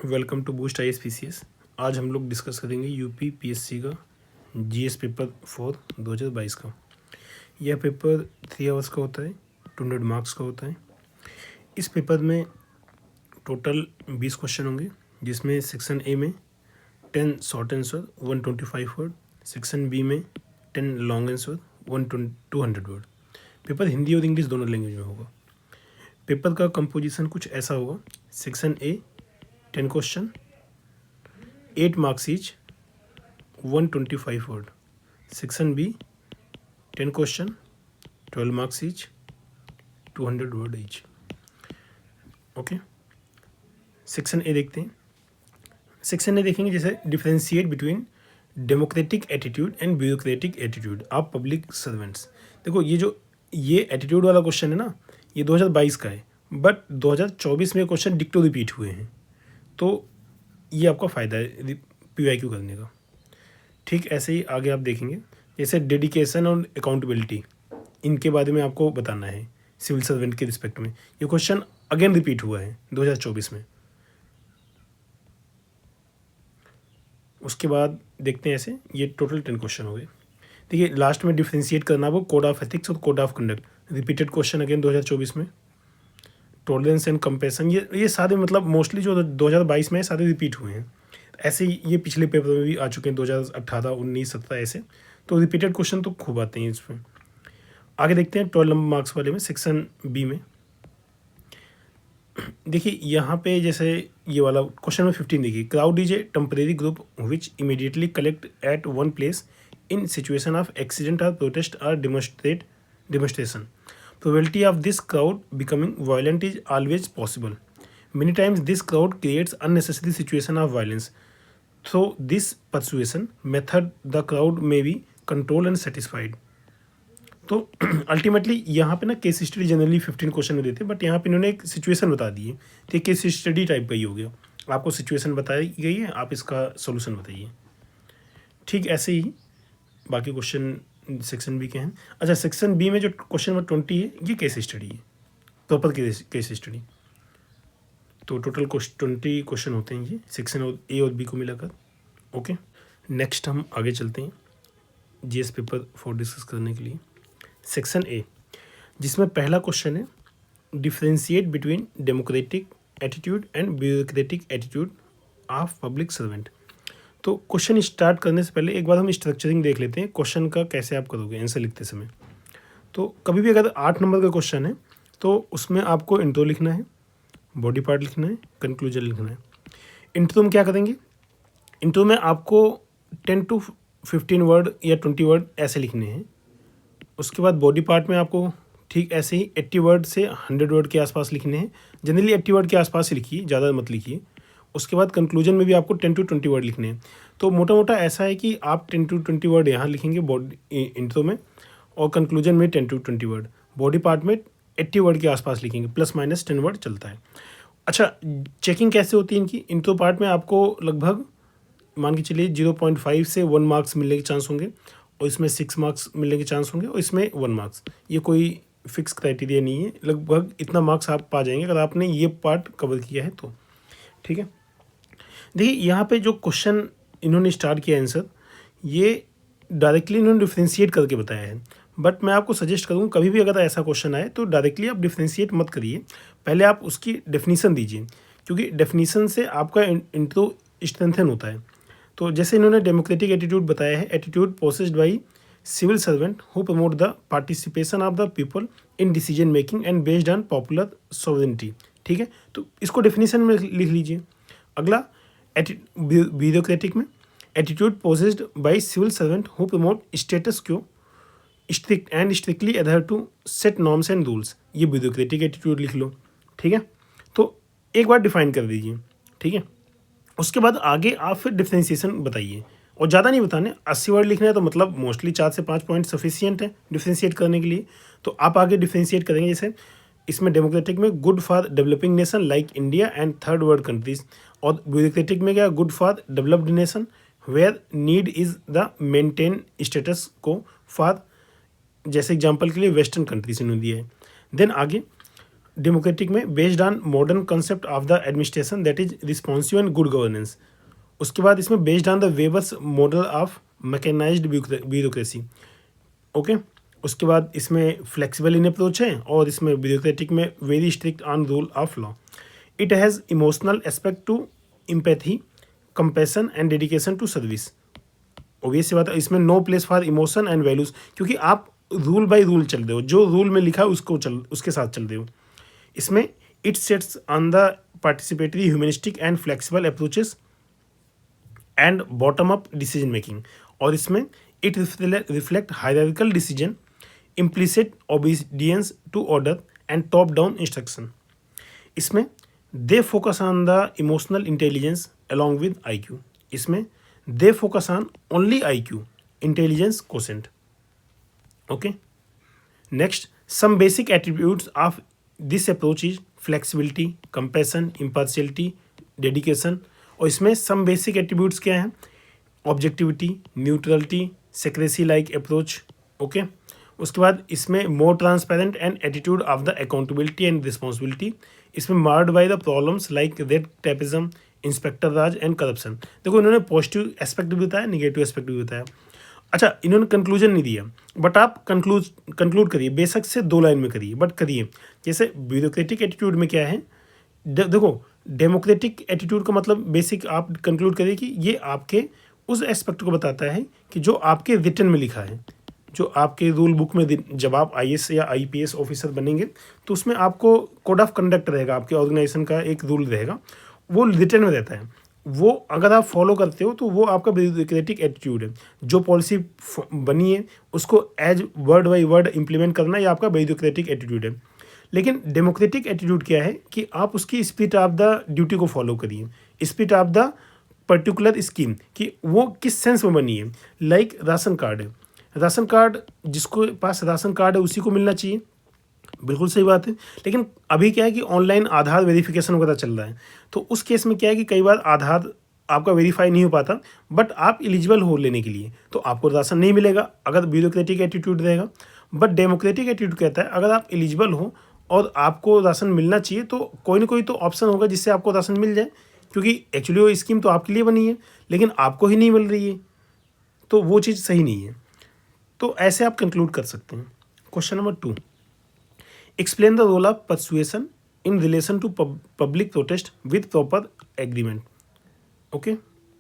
Welcome to boost ISPCS। आज हम लोग डिस्कस करेंगे यूपी PSC का GS पेपर 4 2022 का। यह पेपर 3 आवर्स का होता है, 200 मार्क्स का होता है। इस पेपर में टोटल 20 क्वेश्चन होंगे, जिसमें सेक्शन ए में 10 short answer 125 word, section B में 10 long answer 200 word. Paper Hindi और इंग्लिश दोनों लैंग्वेज में होगा। पेपर का कंपोजिशन कुछ ऐसा होगा। Section A 10 question, 8 marks each, 125 word. Section B 10 question, 12 marks each, 200 word each. Okay, section A देखते हैं। सेक्शन ए देखेंगे जैसे differentiate between democratic attitude and bureaucratic attitude of public servants. देखो ये एटीट्यूड वाला क्वेश्चन है ना, ये 2022 का है, बट 2024 में क्वेश्चन डिक्टो रिपीट हुए हैं, तो ये आपका फ़ायदा है PYQ करने का। ठीक ऐसे ही आगे आप देखेंगे जैसे डेडिकेशन और अकाउंटेबिलिटी, इनके बारे में आपको बताना है सिविल सर्वेंट के रिस्पेक्ट में। ये क्वेश्चन अगेन रिपीट हुआ है 2024 में। उसके बाद देखते हैं ऐसे, ये टोटल 10 क्वेश्चन हो गए। देखिए लास्ट में डिफ्रेंशिएट करना वो कोड ऑफ एथिक्स और code of conduct, repeated question again 2024 में। टॉलरेंस एंड कंपैशन, ये सारे मतलब मोस्टली जो 2022 में है सारे रिपीट हुए हैं। ऐसे ही ये पिछले पेपर में भी आ चुके हैं 2018, 19, 17 ऐसे, तो रिपीटेड क्वेश्चन तो खूब आते हैं इसमें। आगे देखते हैं 12 नंबर मार्क्स वाले में, सेक्शन बी में। देखिए यहाँ पे जैसे ये वाला क्वेश्चन में 15 देखिए, crowd is a temporary group which immediately collect at one place in situation of accident और प्रोटेस्ट और demonstration. Probability of this crowd becoming violent is always possible. Many times this crowd creates unnecessary situation of violence. Through this persuasion method, the crowd may be controlled and satisfied. तो ultimately यहाँ पे ना case study generally 15 question में देते हैं, but यहाँ पे इन्होंने एक सिचुएशन बता दी है, तो केस स्टडी टाइप का ही हो गया। आपको सिचुएशन बताई गई है, आप इसका सोल्यूशन बताइए। ठीक ऐसे ही बाकी क्वेश्चन सेक्शन बी के हैं। अच्छा, सेक्शन बी में जो क्वेश्चन नंबर 20 है, ये केस स्टडी है, प्रॉपर केस स्टडी। तो टोटल 20 क्वेश्चन होते हैं ये सेक्शन ए और बी को मिलाकर। ओके, नेक्स्ट हम आगे चलते हैं GS पेपर 4 डिस्कस करने के लिए। सेक्शन ए, जिसमें पहला क्वेश्चन है differentiate between democratic attitude and bureaucratic attitude of public servant. तो क्वेश्चन स्टार्ट करने से पहले एक बार हम स्ट्रक्चरिंग देख लेते हैं क्वेश्चन का, कैसे आप करोगे आंसर लिखते समय। तो कभी भी अगर 8 नंबर का क्वेश्चन है तो उसमें आपको इंट्रो लिखना है, बॉडी पार्ट लिखना है, कंक्लूजन लिखना है। इंट्रो में क्या करेंगे, इंट्रो में आपको 10 to 15 वर्ड या 20 वर्ड ऐसे लिखने हैं। उसके बाद बॉडी पार्ट में आपको ठीक ऐसे ही 80 वर्ड से 100 वर्ड के आसपास लिखने हैं। जनरली 80 वर्ड के आसपास ही लिखिए, ज़्यादा मत लिखिए। उसके बाद कंक्लूजन में भी आपको 10 to 20 वर्ड लिखने हैं। तो मोटा मोटा ऐसा है कि आप 10 to 20 वर्ड यहाँ लिखेंगे बॉडी इंट्रो में, और कंक्लूजन में 10 to 20 वर्ड, बॉडी पार्ट में 80 वर्ड के आसपास लिखेंगे, ±10 वर्ड चलता है। अच्छा, चेकिंग कैसे होती है इनकी, इंट्रो पार्ट में आपको लगभग मान के चलिए 0.5 से 1 मार्क्स मिलने के चांस होंगे, और इसमें 6 मार्क्स मिलने के चांस होंगे, और इसमें 1 मार्क्स। ये कोई फिक्स क्राइटेरिया नहीं है, लगभग इतना मार्क्स आप पा जाएंगे अगर आपने ये पार्ट कवर किया है तो। ठीक है, देखिए यहाँ पे जो क्वेश्चन इन्होंने स्टार्ट किया आंसर, ये डायरेक्टली इन्होंने डिफ्रेंशिएट करके बताया है, बट मैं आपको सजेस्ट करूँ कभी भी अगर ऐसा क्वेश्चन आए तो डायरेक्टली आप डिफ्रेंशिएट मत करिए, पहले आप उसकी डेफिनीसन दीजिए, क्योंकि डेफिनीसन से आपका इंट्रो स्ट्रेंथन होता है। तो जैसे इन्होंने डेमोक्रेटिक एटीट्यूड बताया है, attitude possessed by civil servant who promote the participation of the people in decision making and based on popular sovereignty. ठीक है, तो इसको डेफिनेशन में लिख लीजिए। अगला ब्यूरोक्रेटिक में, attitude possessed by civil servant who promote status quo strict and strictly adhere to set norms and rules, ये ब्यूरोक्रेटिक एटीट्यूड लिख लो। ठीक है, तो एक बार डिफाइन कर दीजिए। ठीक है, उसके बाद आगे आप फिर डिफ्रेंशिएशन बताइए, और ज़्यादा नहीं बताने, 80 वर्ड लिखना है तो मतलब मोस्टली 4 से 5 पॉइंट सफिशियंट है डिफ्रेंशिएट करने के लिए। तो आप आगे डिफ्रेंशिएट करेंगे, जैसे इसमें डेमोक्रेटिक में good for developing nation like India and third world countries, और ब्यूरोक्रेटिक में क्या, good for developed nation where need is the maintain status quo for, जैसे एग्जांपल के लिए वेस्टर्न कंट्रीज इन्होंने दिया है। देन आगे डेमोक्रेटिक में based on modern concept of the administration that is responsive and good governance. उसके बाद इसमें based on the Weber's model of mechanised bureaucracy. Okay, उसके बाद इसमें फ्लेक्सिबल इन अप्रोच है और इसमें ब्यूरोक्रेटिक में very strict on rule of law. It has emotional aspect to empathy, compassion and dedication to service. Obvious सी बात है, इसमें no place for emotion and values, क्योंकि आप रूल बाय रूल चल रहे हो, जो रूल में लिखा है उसके साथ चल रहे हो। इसमें it sets on the participatory humanistic and flexible approaches and bottom up decision making. और इसमें it reflect hierarchical decision, implicit obedience to order and top down instruction. इसमें they focus on the emotional intelligence along with IQ। इसमें they focus on only IQ, intelligence quotient. Okay, next, some basic attributes of this approach is flexibility, compassion, impartiality, dedication. और इसमें some basic attributes क्या हैं? Objectivity, neutrality, secrecy like approach. Okay, उसके बाद इसमें more transparent and attitude of the accountability and responsibility. इसमें marred by the problems like red tapism, inspector raj and corruption. देखो, इन्होंने पॉजिटिव एस्पेक्ट भी बताया, निगेटिव एस्पेक्ट भी बताया। अच्छा, इन्होंने कंक्लूजन नहीं दिया, बट आप कंक्लूड करिए, बेशक से 2 लाइन में करिए, बट करिए। जैसे ब्यूरोक्रेटिक एटीट्यूड में क्या है, देखो, डेमोक्रेटिक एटीट्यूड का मतलब बेसिक आप कंक्लूड करिए कि ये आपके उस एस्पेक्ट को बताता है कि जो आपके रिटन में लिखा है, जो आपके रूल बुक में जब आप IAS या IPS ऑफिसर बनेंगे तो उसमें आपको कोड ऑफ कंडक्ट रहेगा, आपके ऑर्गेनाइजेशन का एक रूल रहेगा, वो रिटन में रहता है। वो अगर आप फॉलो करते हो तो वो आपका ब्यूरोक्रेटिक एटीट्यूड है। जो पॉलिसी बनी है उसको as word by word implement करना, ये आपका ब्यूरोक्रेटिक एटीट्यूड है। लेकिन डेमोक्रेटिक एटीट्यूड क्या है कि आप उसकी स्पिरिट ऑफ द ड्यूटी को फॉलो करिए, spirit of the particular scheme, कि वो किस सेंस में बनी है। लाइक राशन कार्ड है, राशन कार्ड जिसको पास राशन कार्ड है उसी को मिलना चाहिए, बिल्कुल सही बात है। लेकिन अभी क्या है कि ऑनलाइन आधार वेरिफिकेशन वगैरह चल रहा है, तो उस केस में क्या है कि कई बार आधार आपका वेरीफाई नहीं हो पाता, बट आप एलिजिबल हो लेने के लिए, तो आपको राशन नहीं मिलेगा अगर ब्यूरोक्रेटिक एटीट्यूड रहेगा। बट डेमोक्रेटिक एटीट्यूड कहता है अगर आप एलिजिबल हो और आपको राशन मिलना चाहिए तो कोई ना कोई तो ऑप्शन होगा जिससे आपको राशन मिल जाए, क्योंकि एक्चुअली वो स्कीम तो आपके लिए बनी है लेकिन आपको ही नहीं मिल रही है, तो वो चीज़ सही नहीं है। तो ऐसे आप कंक्लूड कर सकते हैं। Question number 2, explain the role of persuasion in relation to public protest with proper agreement. Okay,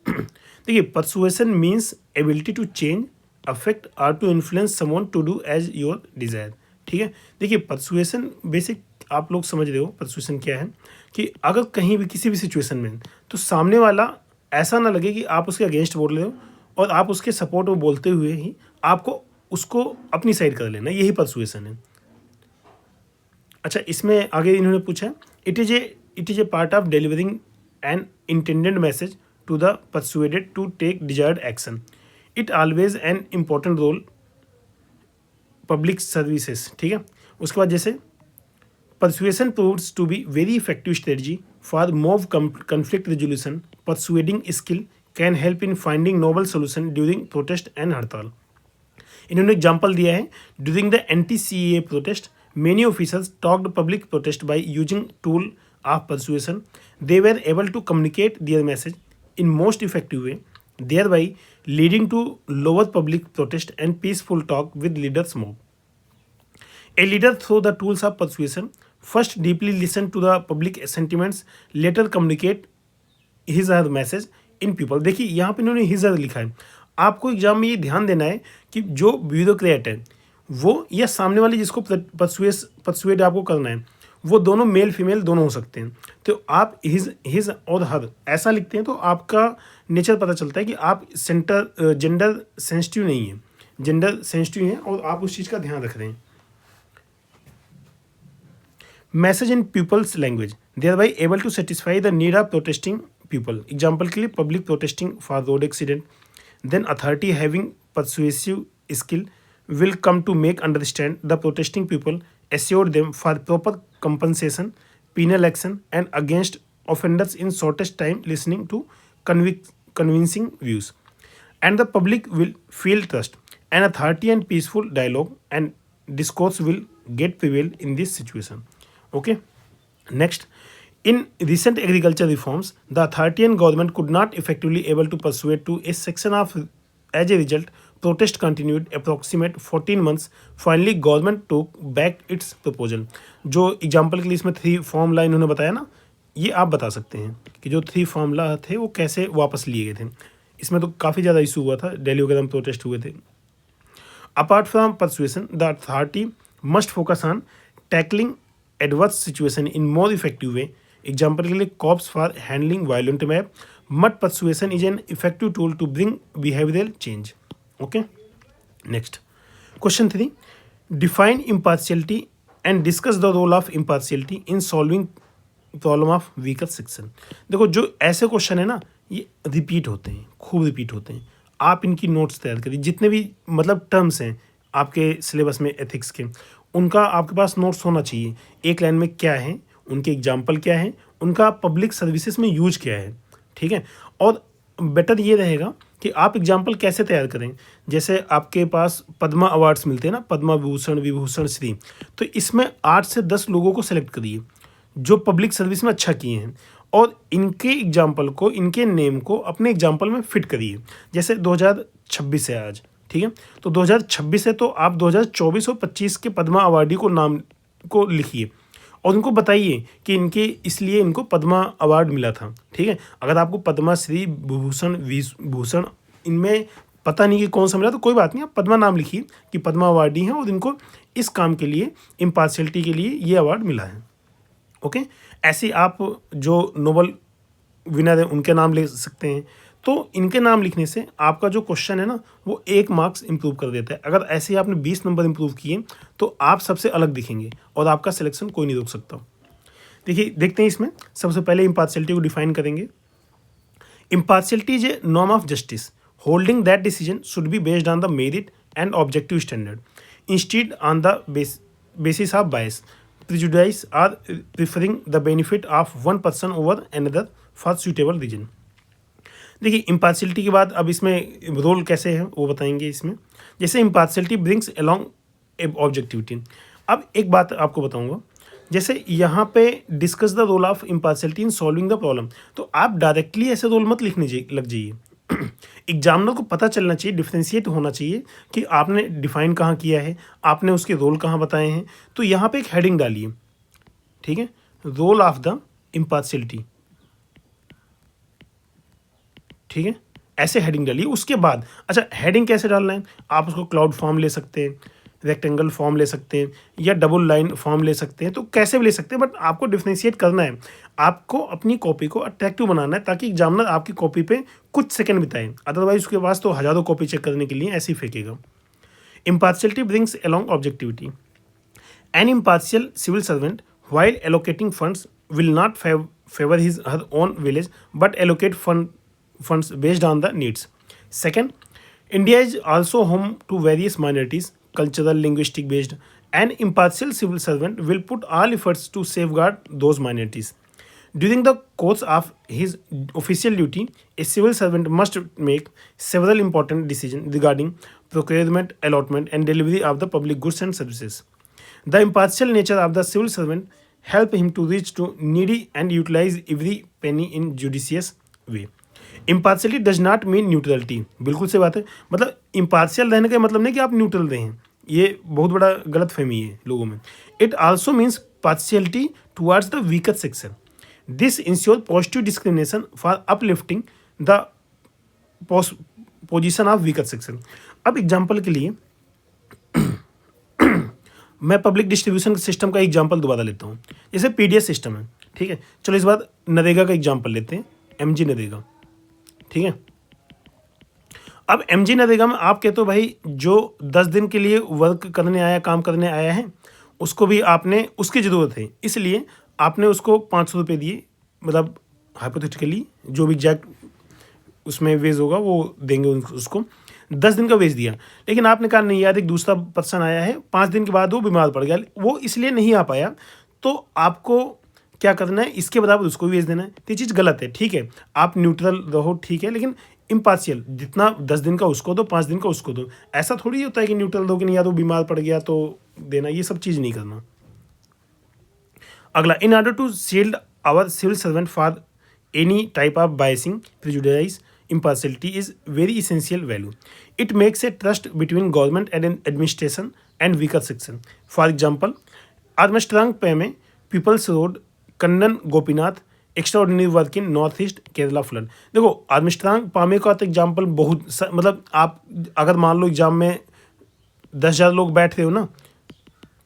देखिए, persuasion means ability to change, affect और to influence someone to do as your desire. ठीक है, देखिए, persuasion basic आप लोग समझ रहे हो परसुएशन क्या है, कि अगर कहीं भी किसी भी सिचुएशन में तो सामने वाला ऐसा ना लगे कि आप उसके अगेंस्ट बोल रहे हो और आप उसके सपोर्ट में बोलते हुए ही आपको उसको अपनी साइड कर लेना, यही परसुएशन है। अच्छा, इसमें आगे इन्होंने पूछा, it is a part of delivering an intended message to the persuaded to take desired action. It always an important role public services. ठीक है, उसके बाद जैसे persuasion proves to be very effective strategy for move conflict resolution. Persuading skill can help in finding novel solution during protest and हड़ताल। इन्होंने example दिया है, during the anti-CAA protest many officials talked public protest by using tool of persuasion. They were able to communicate their message in most effective way, thereby leading to lower public protest and peaceful talk with leaders mob. A leader through the tools of persuasion first deeply listen to the public sentiments, later communicate his or her message in people। देखिए, यहाँ पे इन्होंने his or लिखा है। आपको exam में ये ध्यान देना है कि जो ब्यूरोक्रेट है वो या सामने वाले जिसको परसुएड आपको करना है, वो दोनों मेल फीमेल दोनों हो सकते हैं। तो आप हिज और हर ऐसा लिखते हैं तो आपका नेचर पता चलता है कि आप जेंडर सेंसिटिव नहीं है, जेंडर सेंसिटिव हैं और आप उस चीज़ का ध्यान रख रहे हैं। Message in people's language, thereby able to satisfy the need of protesting people। Example के लिए public protesting for road accident, then authority having persuasive skill will come to make understand the protesting people, assure them for proper compensation, penal action and against offenders in shortest time, listening to convincing views, and the public will feel trust and authority and peaceful dialogue and discourse will get prevail in this situation। Okay. Next, in recent agriculture reforms, the authority and government could not effectively able to persuade to a section of. As a result, protest continued approximate 14 months. Finally, government took back its proposal. जो example के लिए इसमें 3 formula इन्होंने बताया ना, ये आप बता सकते हैं कि जो 3 फॉर्मूला थे वो कैसे वापस लिए गए थे. इसमें तो काफ़ी ज़्यादा इशू हुआ था, दिल्ली वगैरह में प्रोटेस्ट हुए थे. Apart from persuasion, the authority must focus on tackling adverse situation in more effective way. Example के लिए cops for handling violent mob. But persuasion is an effective tool to bring behavioral change. Okay. Next, question 3. Define impartiality and discuss the role of impartiality in solving problem of weaker section. देखो जो ऐसे question है ना, ये repeat होते हैं, खूब repeat होते हैं. आप इनकी नोट्स तैयार करिए. जितने भी मतलब टर्म्स हैं आपके सिलेबस में एथिक्स के, उनका आपके पास नोट्स होना चाहिए. एक लाइन में क्या है, उनके एग्जाम्पल क्या है, उनका पब्लिक सर्विसेज में यूज क्या है. ठीक है. और बेटर ये रहेगा कि आप एग्जाम्पल कैसे तैयार करें. जैसे आपके पास पद्मा अवार्ड्स मिलते हैं ना, पद्मा विभूषण, विभूषण श्री, तो इसमें 8 से 10 लोगों को सेलेक्ट करिए जो पब्लिक सर्विस में अच्छा किए हैं, और इनके एग्जाम्पल को, इनके नेम को अपने एग्जाम्पल में फिट करिए. जैसे 2026 है आज, ठीक है, तो 2026 है तो आप 2024 और 25 के पद्मा अवार्डी को नाम को लिखिए और उनको बताइए कि इनके इसलिए इनको पद्मा अवार्ड मिला था. ठीक है. अगर आपको पद्मा श्री, विभूषण, भूषण इनमें पता नहीं कि कौन सा मिला तो कोई बात नहीं, आप पद्मा नाम लिखिए कि पद्मा अवार्डी हैं और इनको इस काम के लिए, इम्पार्शियलिटी के लिए ये अवार्ड मिला है. ओके. ऐसे आप जो नोबल विनर है उनके नाम ले सकते हैं. तो इनके नाम लिखने से आपका जो क्वेश्चन है ना वो 1 मार्क्स इंप्रूव कर देता है. अगर ऐसे ही आपने 20 नंबर इंप्रूव किए तो आप सबसे अलग दिखेंगे और आपका सिलेक्शन कोई नहीं रोक सकता. देखिए, देखते हैं इसमें. सबसे पहले इम्पार्शियलिटी को डिफाइन करेंगे. Impartiality is a norm of justice holding that decision should be based on the merit and objective standard instead on the basis of bias, prejudice or preferring the benefit of one person over another for suitable reason. देखिए, impartiality के बाद अब इसमें role कैसे है वो बताएंगे इसमें. जैसे इम्पार्शियलिटी ब्रिंग्स अलॉन्ग ऑब्जेक्टिविटी. अब एक बात आपको बताऊंगा, जैसे यहाँ पे discuss the role of impartiality in solving the problem, तो आप डायरेक्टली ऐसे रोल मत लिखने लग जाइए. एग्जामिनर को पता चलना चाहिए, डिफ्रेंशिएट होना चाहिए कि आपने डिफाइन कहाँ किया है, आपने उसके रोल कहाँ बताए हैं. तो यहाँ पे एक हेडिंग डालिए. ठीक है. Role of the impartiality. ठीक है. ऐसे हेडिंग डालिए. उसके बाद अच्छा, हेडिंग कैसे डालना है, आप उसको क्लाउड फॉर्म ले सकते हैं, रेक्टेंगल फॉर्म ले सकते हैं, या डबल लाइन फॉर्म ले सकते हैं. तो कैसे भी ले सकते हैं, बट आपको डिफ्रेंशिएट करना है. आपको अपनी कॉपी को अट्रैक्टिव बनाना है ताकि एग्जामिनर आपकी कॉपी पे कुछ सेकंड बिताए. अदरवाइज उसके पास तो हज़ारों कॉपी चेक करने के लिए ऐसे ही फेंकेगा. Impartiality brings along objectivity. An impartial civil servant while allocating funds will not favor his her own village but allocate funds based on the needs. Second, India is also home to various minorities, cultural, linguistic based. An impartial civil servant will put all efforts to safeguard those minorities. During the course of his official duty, a civil servant must make several important decisions regarding procurement, allotment, and delivery of the public goods and services. The impartial nature of the civil servant help him to reach to needy and utilize every penny in judicious way. Impartiality does not mean neutrality. बिल्कुल से बात है. मतलब impartial रहने का मतलब नहीं कि आप न्यूट्रल रहें. ये बहुत बड़ा गलत फहमी है लोगों में. It also means partiality towards the weaker section. This ensures positive discrimination for uplifting the position of weaker section. अब एग्जाम्पल के लिए मैं पब्लिक डिस्ट्रीब्यूशन सिस्टम का एग्जांपल दोबारा लेता हूँ. जैसे पीडीएस सिस्टम है. ठीक है. चलो इस बार नरेगा का एग्जांपल लेते हैं, एमजी नरेगा. ठीक है. अब एमजी नरेगा में आप कहते हो भाई जो 10 दिन के लिए वर्क करने आया, काम करने आया है, उसको भी आपने, उसकी ज़रूरत है इसलिए आपने उसको 500 रुपये दिए. मतलब हाइपोथेटिकली जो भी एग्जैक्ट उसमें वेज होगा वो देंगे उसको. 10 दिन का वेज दिया, लेकिन आपने कहा नहीं यार एक दूसरा पर्सन आया है, 5 दिन के बाद वो बीमार पड़ गया, वो इसलिए नहीं आ पाया, तो आपको क्या करना है, इसके बराबर उसको भी वेज देना है. तो ये चीज़ गलत है. ठीक है. आप न्यूट्रल रहो, ठीक है, लेकिन इम्पार्शियल, जितना 10 दिन का उसको दो, 5 दिन का उसको दो. ऐसा थोड़ी होता है कि न्यूट्रल दो कि नहीं यार वो बीमार पड़ गया तो देना. ये सब चीज़ नहीं करना. अगला, in order to shield our civil servant for any type of biasing, prejudice, impartiality is very essential value. It makes a trust between government and administration and weaker section. For example, Armstrong Pame, People's Road, Kannan Gopinath, extraordinary work in north east Kerala flood. देखो Armstrong पामे का तो example बहुत मतलब आप अगर मान लो exam में 10,000 लोग बैठ रहे हो ना,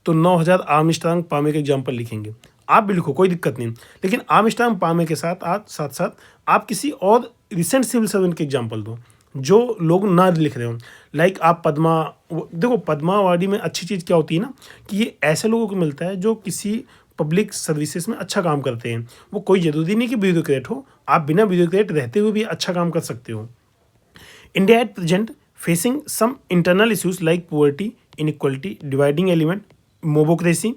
तो 9,000 आर्मस्ट्रांग पामे के एग्जाम्पल लिखेंगे। आप भी लिखो, कोई दिक्कत नहीं, लेकिन आर्मस्ट्रांग पामे के साथ साथ आप किसी और रिसेंट सिविल सर्वेंट के एग्जाम्पल दो जो लोग ना लिख रहे हो। लाइक आप देखो पद्मा अवार्डी में अच्छी चीज़ क्या होती है ना, कि ये ऐसे लोगों को मिलता है जो किसी पब्लिक सर्विसेज में अच्छा काम करते हैं। वो कोई ज़रूरी नहीं कि ब्यूरोक्रेट हो, आप बिना ब्यूरोक्रेट रहते हुए भी अच्छा काम कर सकते हो। India at present facing some internal issues like poverty, inequality, dividing element, mobocracy,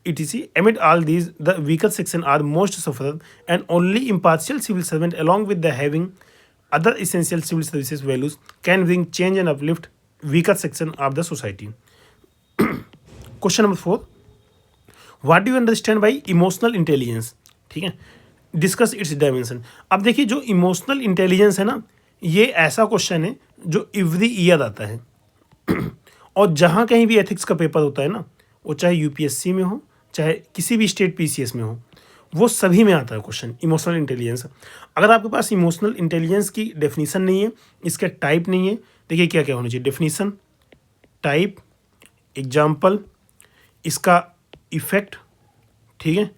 etc. Amid all these, the weaker section are most sufferer, and only impartial civil servant, along with the having other essential civil services values, can bring change and uplift weaker section of the society. Question number 4. What do you understand by emotional intelligence? ठीक है, discuss it's dimension. अब देखिए जो emotional intelligence है ना, ये ऐसा question है जो एवरी ईयर आता है और जहाँ कहीं भी एथिक्स का पेपर होता है ना, वो चाहे यूपीएससी में हो चाहे किसी भी स्टेट पीसीएस में हो, वो सभी में आता है क्वेश्चन इमोशनल इंटेलिजेंस। अगर आपके पास इमोशनल इंटेलिजेंस की डेफिनीशन नहीं है, इसका टाइप नहीं है, देखिए क्या क्या होना चाहिए, डेफिनीशन, टाइप, एग्जाम्पल, इसका इफेक्ट, ठीक है,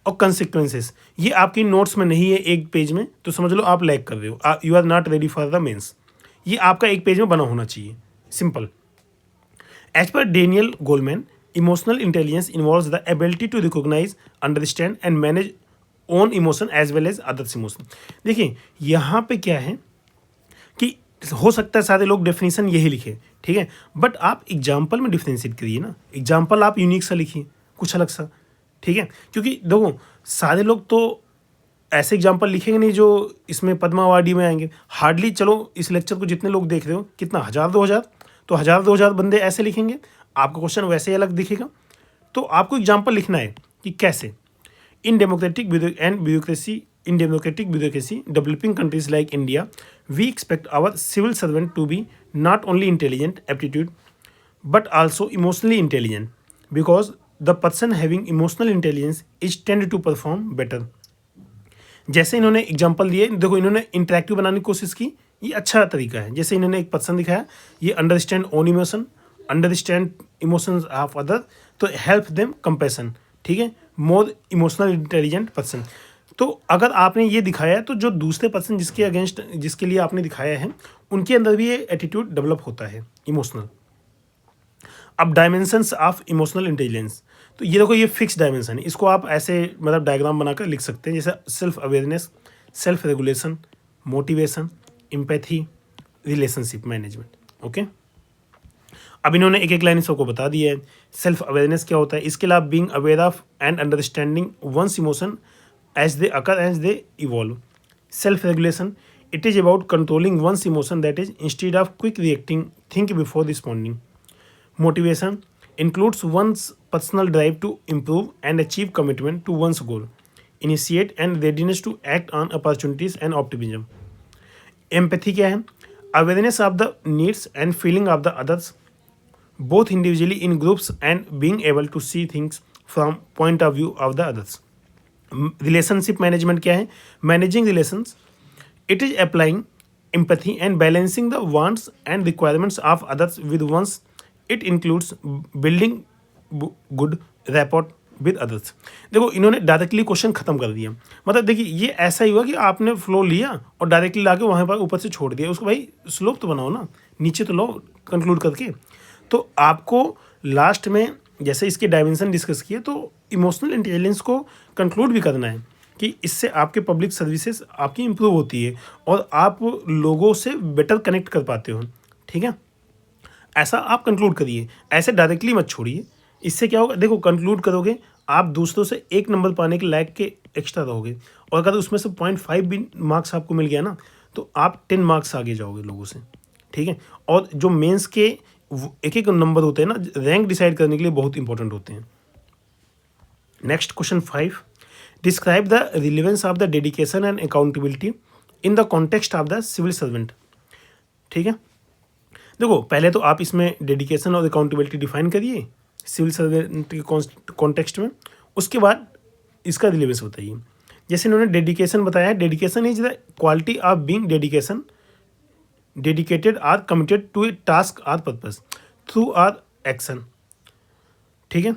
और कंसिक्वेंसेस। ये आपकी नोट्स में नहीं है एक पेज में, तो समझ लो आप लैग कर रहे हो, you are not ready for the mains. ये आपका एक पेज में बना होना चाहिए, simple. As per Daniel Goleman, emotional intelligence involves the ability to recognize, understand and manage own emotion as well as others emotion। देखिए यहाँ पे क्या है कि हो सकता है सारे लोग डेफिनेशन यही लिखे, ठीक है, बट आप एग्जाम्पल में डिफ्रेंशिएट करिए ना, एग्जाम्पल आप यूनिक सा लिखिए, कुछ अलग सा, ठीक है, क्योंकि देखो सारे लोग तो ऐसे एग्जाम्पल लिखेंगे नहीं जो इसमें पद्मा अवार्डी में आएंगे। हार्डली, चलो इस लेक्चर को जितने लोग देख रहे हो, कितना 1,000-2,000, तो 1,000-2,000 बंदे ऐसे लिखेंगे, आपका क्वेश्चन वैसे ही अलग दिखेगा। तो आपको एग्जाम्पल लिखना है कि कैसे in democratic bureaucracy developing countries like India, we expect our civil servant to be not only intelligent aptitude but also emotionally intelligent, because the person having emotional intelligence is tend to perform better. जैसे इन्होंने example दिए, देखो इन्होंने interactive बनाने की कोशिश की, ये अच्छा तरीका है। जैसे इन्होंने एक पर्सन दिखाया, ये understand own emotion, understand emotions of other, तो हेल्प देम कंपैशन, ठीक है, मोर इमोशनल इंटेलिजेंट पर्सन। तो अगर आपने ये दिखाया है, तो जो दूसरे पर्सन जिसके अगेंस्ट, जिसके लिए आपने दिखाया है, उनके अंदर भी ये एटीट्यूड डेवलप होता है इमोशनल। अब डायमेंशंस ऑफ इमोशनल इंटेलिजेंस, तो ये देखो ये फिक्स डायमेंशन है, इसको आप ऐसे मतलब डायग्राम बनाकर लिख सकते हैं, जैसे self awareness, self regulation, motivation, empathy, relationship management. Okay, अब इन्होंने एक एक लाइन सबको बता दिया है। सेल्फ अवेयरनेस क्या होता है, इसके अलावा being aware of and understanding one's emotion as they occur as they evolve. Self regulation, it is about controlling one's emotion, that is instead of quick reacting, think before responding. Motivation includes one's personal drive to improve and achieve commitment to one's goal, initiate and readiness to act on opportunities and optimism. Empathy क्या है, awareness of the needs and feeling of the others, both individually in groups and being able to see things from point of view of the others. Relationship management क्या है, managing relations, it is applying empathy and balancing the wants and requirements of others with one's. It includes building good rapport with others. देखो इन्होंने directly question खत्म कर दिया, मतलब देखिए ये ऐसा ही हुआ कि आपने फ्लो लिया और डायरेक्टली लाके वहाँ पर ऊपर से छोड़ दिया उसको, भाई स्लोप तो बनाओ ना, नीचे तो लो कंक्लूड करके। तो आपको लास्ट में जैसे इसके डायमेंशन डिस्कस किए, तो इमोशनल इंटेलिजेंस को कंक्लूड भी करना है कि इससे आपके पब्लिक सर्विसेज आपकी इम्प्रूव होती है और आप लोगों से बेटर कनेक्ट कर पाते हो, ठीक है, ऐसा आप कंक्लूड करिए, ऐसे डायरेक्टली मत छोड़िए। इससे क्या होगा, देखो कंक्लूड करोगे आप दूसरों से 1 नंबर पाने के लायक के एक्स्ट्रा रहोगे, और अगर उसमें से 0.5 भी मार्क्स आपको मिल गया ना, तो आप 10 मार्क्स आगे जाओगे लोगों से, ठीक है। और जो मेंस के एक एक नंबर होते हैं ना, रैंक डिसाइड करने के लिए बहुत इंपॉर्टेंट होते हैं। Next question 5, describe the relevance of the dedication and accountability in the context of the civil servant. ठीक है, देखो पहले तो आप इसमें डेडिकेशन और अकाउंटेबिलिटी डिफाइन करिए सिविल सर्वेंट के कॉन्टेक्स्ट में, उसके बाद इसका रिलेवेंस बताइए। जैसे इन्होंने डेडिकेशन बताया है, dedication is the quality of being dedicated or committed to a task or purpose through our action. ठीक है,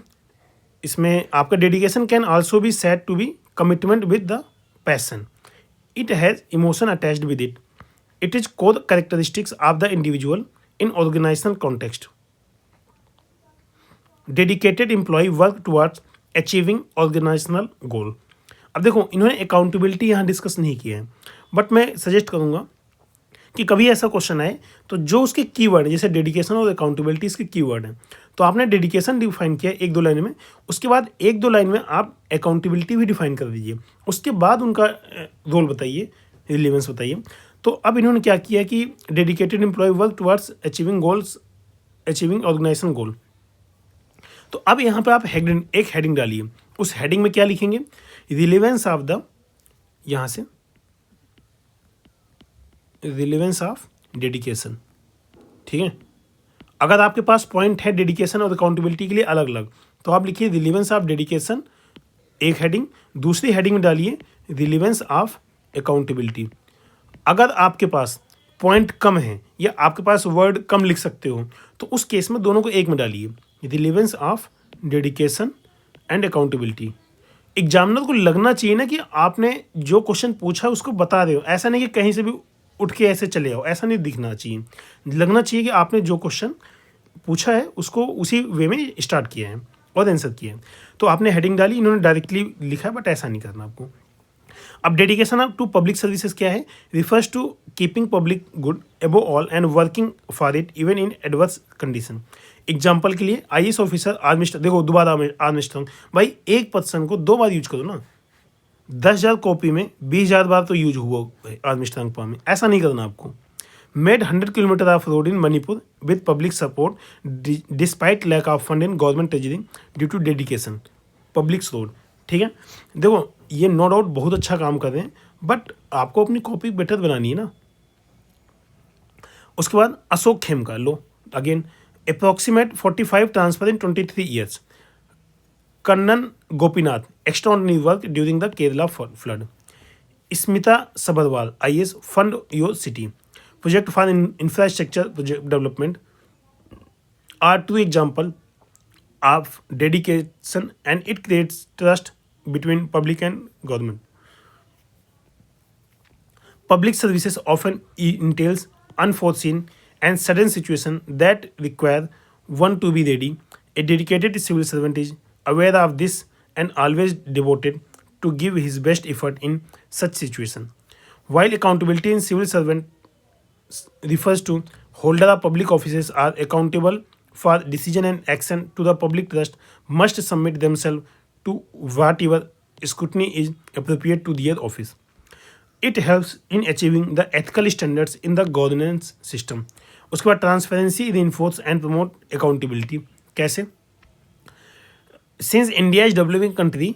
इसमें आपका dedication can also be said to be commitment with the passion, it has emotion attached with it, it is core characteristics of the individual in organisational context. Dedicated employ work towards achieving organisational goal. अब देखो इन्होंने accountability यहाँ discuss नहीं किया है, but मैं suggest करूँगा कि कभी ऐसा क्वेश्चन आए तो जो उसके कीवर्ड है, जैसे डेडिकेशन और अकाउंटेबिलिटी इसके कीवर्ड हैं, तो आपने डेडिकेशन डिफाइन किया एक दो लाइन में, उसके बाद एक दो लाइन में आप अकाउंटेबिलिटी भी डिफाइन कर दीजिए, उसके बाद उनका रोल बताइए, रिलेवेंस बताइए। तो अब इन्होंने क्या किया कि dedicated employ work towards achieving organisation goal. तो अब यहाँ पे आप एक हेडिंग डालिए, उस हेडिंग में क्या लिखेंगे, रिलेवेंस ऑफ द, यहाँ से रिलेवेंस ऑफ डेडिकेशन। ठीक है, अगर आपके पास पॉइंट है डेडिकेशन और अकाउंटेबिलिटी के लिए अलग अलग, तो आप लिखिए रिलेवेंस ऑफ डेडिकेशन एक हेडिंग, दूसरी हेडिंग में डालिए रिलेवेंस ऑफ अकाउंटेबिलिटी। अगर आपके पास पॉइंट कम है या आपके पास वर्ड कम लिख सकते हो, तो उस केस में दोनों को एक में डालिए, relevance of dedication and accountability. Examiner को लगना चाहिए ना कि आपने जो क्वेश्चन पूछा उसको बता रहे हो, ऐसा नहीं कि कहीं से भी उठ के ऐसे चले आओ, ऐसा नहीं दिखना चाहिए। लगना चाहिए कि आपने जो क्वेश्चन पूछा है उसको उसी वे में स्टार्ट किया है और आंसर किया है। तो आपने हेडिंग डाली, इन्होंने डायरेक्टली लिखा है, बट ऐसा नहीं करना आपको। अब dedication of to public services क्या है, refers to keeping public good above all and working for it even in adverse condition. Example के लिए IAS ऑफिसर, आर्मिस्टर, देखो दोबारा आर्मिस्टर, भाई एक पर्सन को 2 बार यूज करो ना, 10,000 कॉपी में 20,000 बार तो यूज हुआ आर्मिस्टर में, ऐसा नहीं करना आपको। Made 100 kilometre of road in Manipur with public support despite lack of fund in government treasury due to dedication public road. ठीक है, देखो ये नो डाउट बहुत अच्छा काम कर रहे हैं, बट आपको अपनी कॉपी बेटर बनानी है ना। उसके बाद अशोक खेमका, लो again approximate 45 transfer in 23 years. Kannan Gopinath, extraordinary work during the Kerala flood. Smita Sabharwal, IAS, fund your city, project for infrastructure development are two example of dedication and it creates trust between public and government. Public services often entails unforeseen and sudden situations that require one to be ready. A dedicated civil servant is aware of this and always devoted to give his best effort in such situations. While accountability in civil servant refers to holder of public offices are accountable for decision and action to the public trust must submit themselves to whatever scrutiny is appropriate to their office. It helps in achieving the ethical standards in the governance system. उसके बाद transparency reinforce and promote accountability. कैसे? Since India is developing country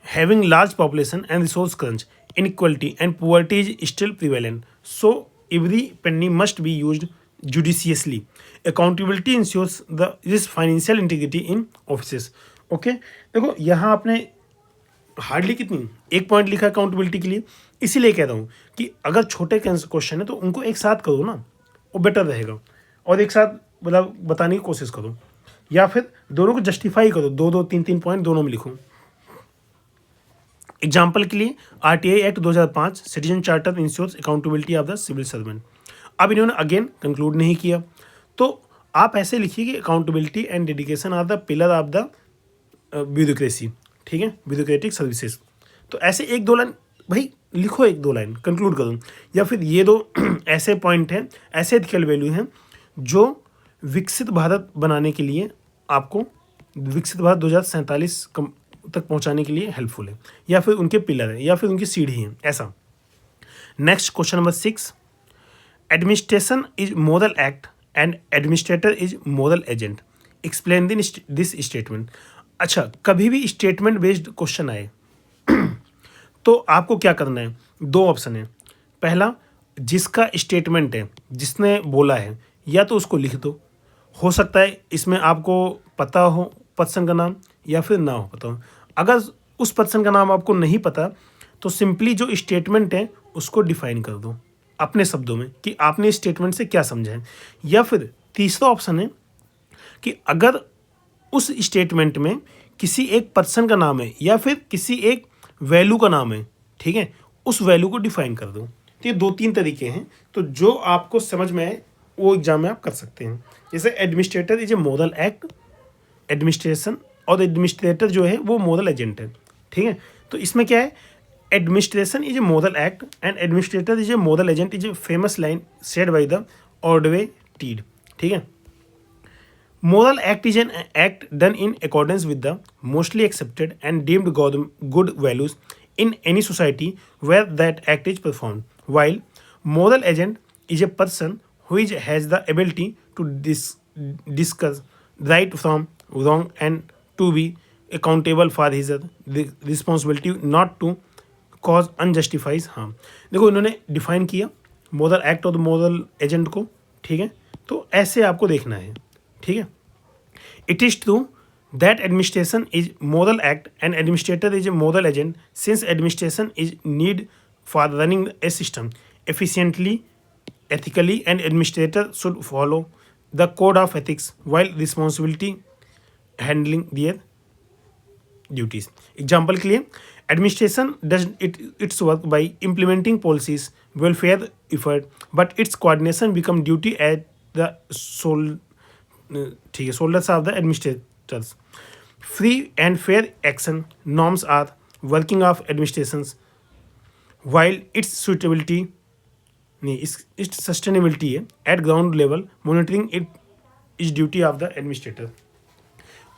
having large population and resource crunch, inequality and poverty is still prevalent. So every penny must be used judiciously. Accountability ensures the this financial integrity in offices. Okay देखो यहाँ आपने hardly कितनी एक point लिखा accountability के लिए, इसीलिए कह रहा हूँ कि अगर छोटे क्वेश्चन है तो उनको एक साथ करो ना, वो बेटर रहेगा, और एक साथ मतलब बताने की कोशिश करो, या फिर दोनों को जस्टिफाई करो, 2-2 3-3 पॉइंट दोनों में लिखो। एग्जाम्पल के लिए RTI act 2005 citizen charter ensures accountability of the civil servant. अब इन्होंने अगेन कंक्लूड नहीं किया, तो आप ऐसे लिखिए कि accountability and dedication are the pillar of the bureaucracy. ठीक है, ब्यूरोक्रेटिक सर्विसेज। तो ऐसे एक दो लाइन भाई लिखो, एक दो लाइन कंक्लूड करो, या फिर ये दो ऐसे पॉइंट हैं, ऐसे एथिकल वैल्यू हैं जो विकसित भारत बनाने के लिए आपको विकसित भारत 2047 तक पहुंचाने के लिए हेल्पफुल है, या फिर उनके पिलर है, या फिर उनकी सीढ़ी है, ऐसा। Next question number 6, administration is moral act and administrator is moral agent, explain this statement. अच्छा, कभी भी स्टेटमेंट बेस्ड क्वेश्चन आए तो आपको क्या करना है, दो ऑप्शन है। पहला, जिसका स्टेटमेंट है, जिसने बोला है, या तो उसको लिख दो। हो सकता है इसमें आपको पता हो पर्सन का नाम या फिर ना हो पता हो। अगर उस पर्सन का नाम आपको नहीं पता तो सिंपली जो स्टेटमेंट है उसको डिफाइन कर दो अपने शब्दों में कि आपने इस स्टेटमेंट से क्या समझा है। या फिर तीसरा ऑप्शन है कि अगर उस स्टेटमेंट में किसी एक पर्सन का नाम है या फिर किसी एक वैल्यू का नाम है, ठीक है, उस वैल्यू को डिफाइन कर दो। तो ये दो तीन तरीके हैं, तो जो आपको समझ में आए वो एग्जाम में आप कर सकते हैं। जैसे administrator is a model act, administration, और एडमिनिस्ट्रेटर जो है वो मॉडल एजेंट है, ठीक है। तो इसमें क्या है, administration is a model act and administrator is a model agent is a famous line said by the Ordway Tead, ठीक है। Moral act is an act done in accordance with the mostly accepted and deemed good values in any society where that act is performed. While moral agent is a person who has the ability to discuss right from wrong and to be accountable for his responsibility not to cause unjustified harm. देखो इन्होंने define किया moral act और moral agent को, ठीक है। तो ऐसे आपको देखना है, ठीक है। It is true that administration is moral act and administrator is a moral agent since administration is need for running a system efficiently, ethically, and administrator should follow the code of ethics while responsibility handling their duties. Example के लिए, administration does its work by implementing policies, welfare effort, but its coordination become duty at the sole, ठीक है, shoulders of the administrators. Free and fair action norms are working of administrations while its suitability नहीं its sustainability है at ground level monitoring it is duty of the administrator.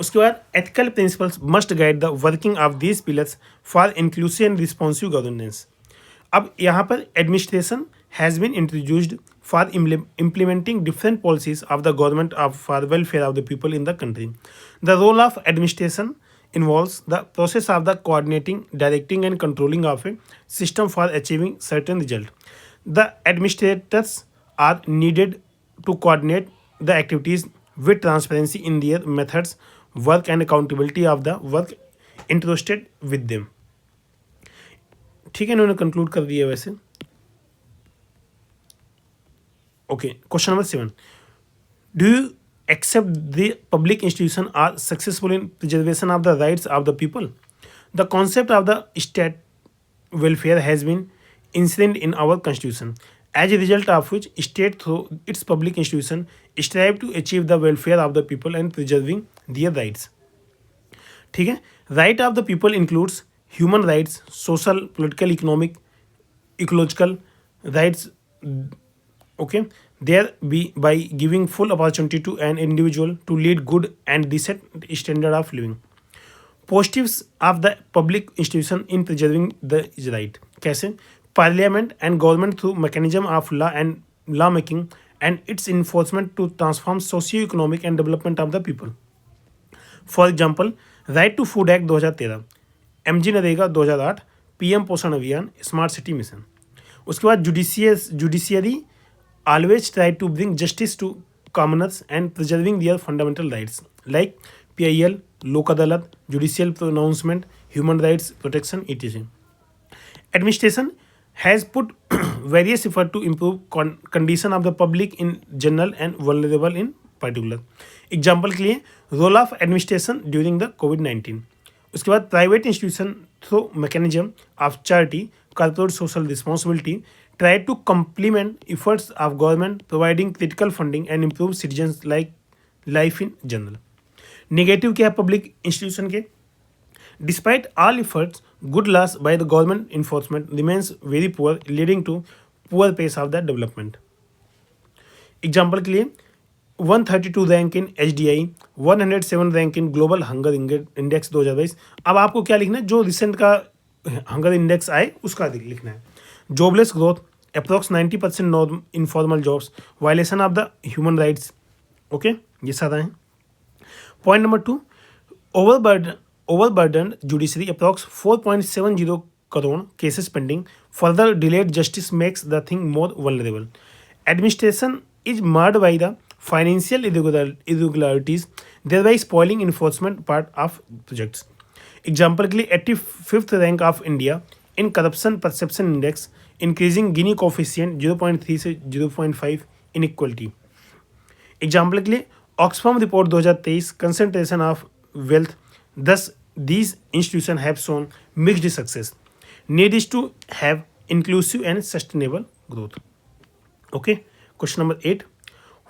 उसके बाद ethical principles must guide the working of these pillars for inclusive and responsive governance. अब यहाँ पर administration has been introduced for implementing different policies of the government for welfare of the people in the country. The role of administration involves the process of the coordinating, directing, and controlling of a system for achieving certain result. The administrators are needed to coordinate the activities with transparency in their methods, work, and accountability of the work entrusted with them. ठीक है, इन्होंने conclude कर दिया वैसे। Okay, question number 7. Do you accept the public institutions are successful in preservation of the rights of the people? The concept of the state welfare has been ingrained in our constitution, as a result of which state through its public institution strive to achieve the welfare of the people and preserving their rights. ठीक है, right of the people includes human rights, social, political, economic, ecological rights. Okay, there be by giving full opportunity to an individual to lead good and decent standard of living. Positives of the public institution in preserving the right. कैसे? Parliament and government through mechanism of law and law making and its enforcement to transform socio-economic and development of the people. For example, Right to Food Act 2013, MG NREGA 2008, PM पोषण अभियान, smart city mission. उसके बाद judiciary always try to bring justice to commoners and preserving their fundamental rights like PIL, लोक अदालत, judicial pronouncement, human rights protection, etc. Administration has put various effort to improve condition of the public in general and vulnerable in particular. Example के लिए role of administration during the COVID-19. उसके बाद private institution through mechanism of charity, corporate social responsibility try to complement efforts of government providing critical funding and improve citizens like life in general. Negative क्या है public institution के? Despite all efforts, good laws by the government enforcement remains very poor, leading to poor pace of the development. Example के लिए 132 rank in HDI, 107 rank in global hunger index 2022. अब आपको क्या लिखना है, जो रिसेंट का हंगर इंडेक्स आए उसका लिखना है. Jobless growth, approx 90% non informal jobs, violation of the human rights. Okay, ये सारा है. Point number 2, Overburdened judiciary, approx 4.70 crore cases pending. Further delayed justice makes the thing more vulnerable. Administration is marred by the financial irregularities, thereby spoiling enforcement part of projects. Example के लिए 85th rank of India in corruption perception index, increasing Gini coefficient 0.3 से 0.5 inequality. Example के लिए Oxfam report 2023 concentration of wealth, thus these institutions have shown mixed success. Need is to have inclusive and sustainable growth. Okay, question number 8.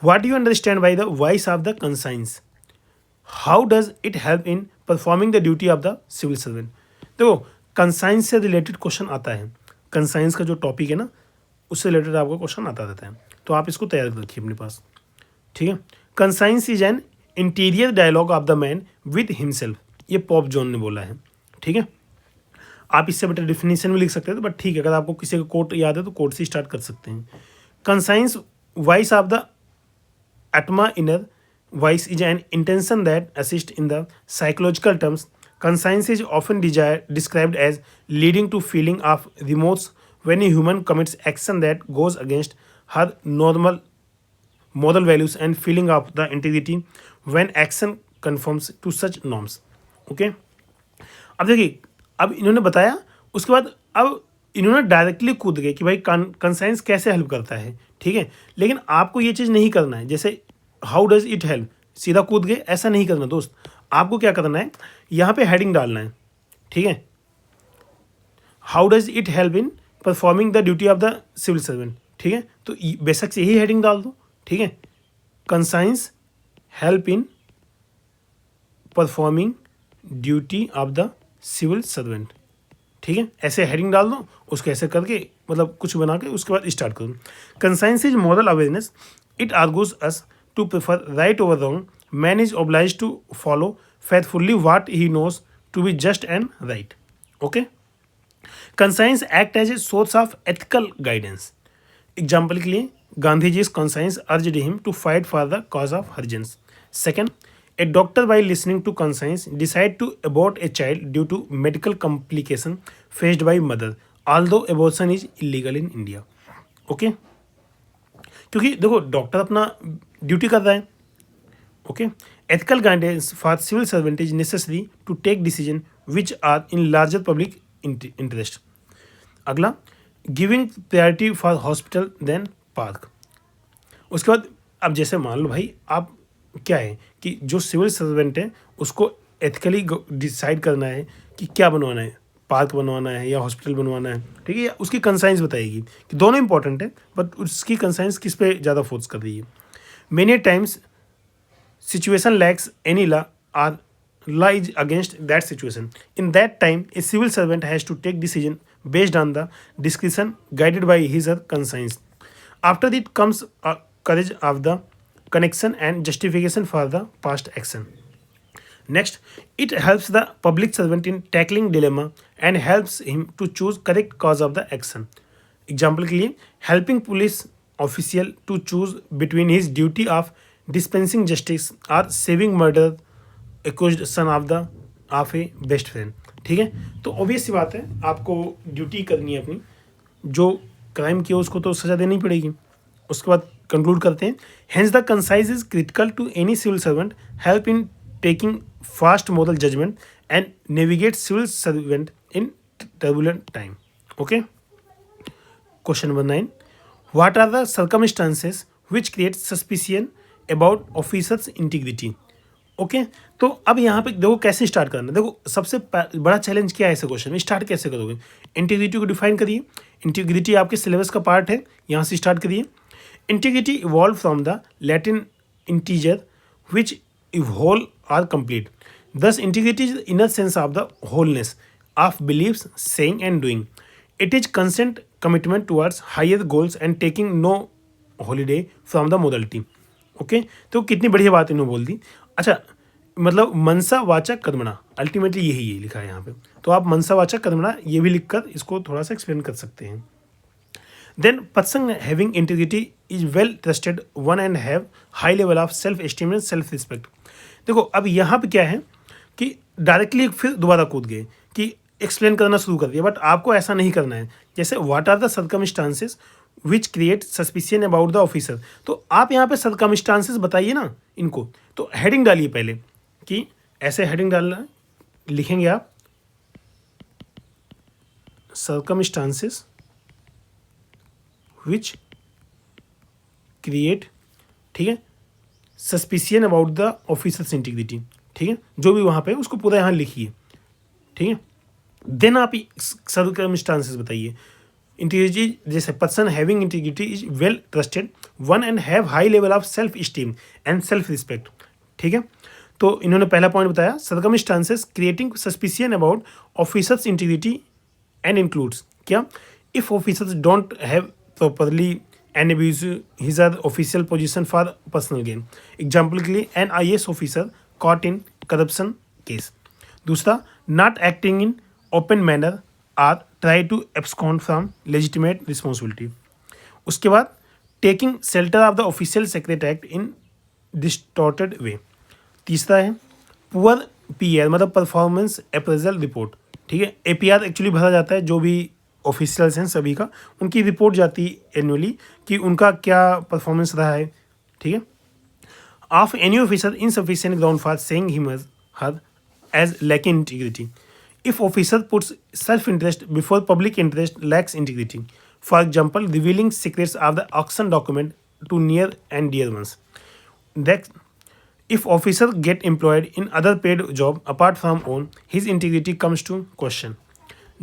What do you understand by the voice of the conscience? How does it help in performing the duty of the civil servant? देखो conscience से related question आता है, conscience का जो topic है ना उससे related आपको क्वेश्चन आता रहता है, तो आप इसको तैयार रखिए अपने पास, ठीक है. Conscience is an interior dialogue of the man with himself, ये पॉप जॉन ने बोला है, ठीक है. आप इससे बेटर डिफिनीशन भी लिख सकते हैं, तो बट ठीक है, अगर आपको किसी का कोट याद है तो कोट से स्टार्ट कर सकते हैं. Conscience voice of the atma inner voice is an intention that assists in the psychological terms. Conscience is often described as leading to feeling of remorse when a human commits action that goes against her normal moral values and feeling of the integrity when action conforms to such norms. Okay, अब देखिए, अब इन्होंने बताया, उसके बाद अब इन्होंने directly कूद गए कि भाई कंसाइंस कैसे हेल्प करता है, ठीक है. लेकिन आपको ये चीज़ नहीं करना है, जैसे हाउ डज इट हेल्प सीधा कूद गए, ऐसा नहीं करना दोस्त. आपको क्या करना है, यहाँ पे हेडिंग डालना है, ठीक है. How does it help in performing the duty of the civil servant, ठीक है. तो बेशक से यही हेडिंग डाल दो, ठीक है. Conscience help in performing duty of the civil servant, ठीक है. ऐसे हेडिंग डाल दो, उसको ऐसे करके मतलब कुछ बना के उसके बाद स्टार्ट करो. Conscience is moral awareness, it argues us to prefer right over wrong. Man is oblige to follow faithfully what he knows to be just and right. Okay, conscience act as a source of ethical guidance. Example के लिए Gandhi जी's conscience urged him to fight for the cause of Harijans. Second, a doctor while listening to conscience decided to abort a child due to medical complication faced by mother, although abortion is illegal in India. Okay, क्योंकि देखो doctor अपना duty कर रहा है. Okay, ethical guidance for civil servant is necessary to take decision which are in larger public interest. अगला, giving priority for hospital then park. उसके बाद अब जैसे मान लो भाई आप क्या है कि जो सिविल सर्वेंट है उसको एथिकली डिसाइड करना है कि क्या बनवाना है, पार्क बनवाना है या हॉस्पिटल बनवाना है, ठीक है. या उसकी कंसाइंस बताएगी कि दोनों इंपॉर्टेंट है, बट उसकी कंसाइंस किस पे ज़्यादा फोर्स कर रही है. Many times situation lacks any law are law is against that situation. In that time, a civil servant has to take decision based on the discretion guided by his or conscience. After it comes a courage of the connection and justification for the past action. Next, it helps the public servant in tackling dilemma and helps him to choose correct cause of the action. Example के लिए helping police official to choose between his duty of dispensing justice or saving murder accused son of a best friend. ठीक है, तो obvious सी बात है आपको duty करनी है अपनी, जो क्राइम किया उसको तो सजा देनी पड़ेगी. उसके बाद कंक्लूड करते हैं. Hence the conscience is critical to any civil servant, help in taking fast moral judgement and navigate civil servant in turbulent time. Okay, question number 9. What are the circumstances which create suspicion about officers integrity. Okay, तो अब यहाँ पे देखो कैसे start करना है. देखो सबसे बड़ा चैलेंज क्या है ऐसे क्वेश्चन में, स्टार्ट कैसे करोगे. इंटीग्रिटी को डिफाइन करिए. इंटीग्रिटी आपके सिलेबस का पार्ट है, यहाँ से स्टार्ट करिए. Integrity evolve from the Latin integer which whole or complete. Thus integrity is inner sense of the wholeness of beliefs, saying and doing. It is consent commitment towards higher goals and taking no holiday from the modality. Okay, तो कितनी बढ़िया बात इन्होंने बोल दी. अच्छा, मतलब मनसा वाचा कर्मणा, अल्टीमेटली यही है लिखा है यहाँ पे, तो आप मनसा वाचा कर्मणा ये भी लिखकर इसको थोड़ा सा एक्सप्लेन कर सकते हैं. Then person having integrity is well trusted one and have high level of self esteem and self respect. देखो अब यहाँ पे क्या है, कि डायरेक्टली फिर दोबारा कूद गए कि एक्सप्लेन करना शुरू कर दिया, बट आपको ऐसा नहीं करना है। जैसे what are the circumstances which create suspicion about the officer, तो आप यहाँ पे सर्कमस्टांसेस बताइए ना इनको, तो हेडिंग डालिए पहले कि ऐसे हेडिंग डालना है, लिखेंगे आप सर्कमस्टांसेस विच क्रिएट, ठीक है, suspicion about the officers integrity, ठीक है, जो भी वहाँ पे उसको पूरा यहाँ लिखिए, ठीक है। देन आप सर्कमस्टांसेस बताइए। इंटीग्रिटी, जैसे person having integrity is well trusted one and have high level of self esteem and self respect, ठीक है। तो इन्होंने पहला पॉइंट बताया circumstances creating suspicion about officers integrity and includes क्या, if officers don't have properly and abuse his or official position for personal gain. Example के लिए an IAS officer caught in corruption case. दूसरा, not acting in open manner or try to abscond from legitimate responsibility. उसके बाद taking shelter of the official secret act in distorted way. तीसरा है poor PR मतलब performance appraisal report, ठीक है। APR actually भरा जाता है जो भी ऑफिशियल्स हैं सभी का, उनकी रिपोर्ट जाती है एनुअली कि उनका क्या परफॉर्मेंस रहा है, ठीक है। Of any officer insufficient ground for saying him her as lacking integrity, if officer puts self interest before public interest lacks integrity, for example revealing secrets of the auction document to near and dear ones. That if officer get employed in other paid job apart from own, his integrity comes to question.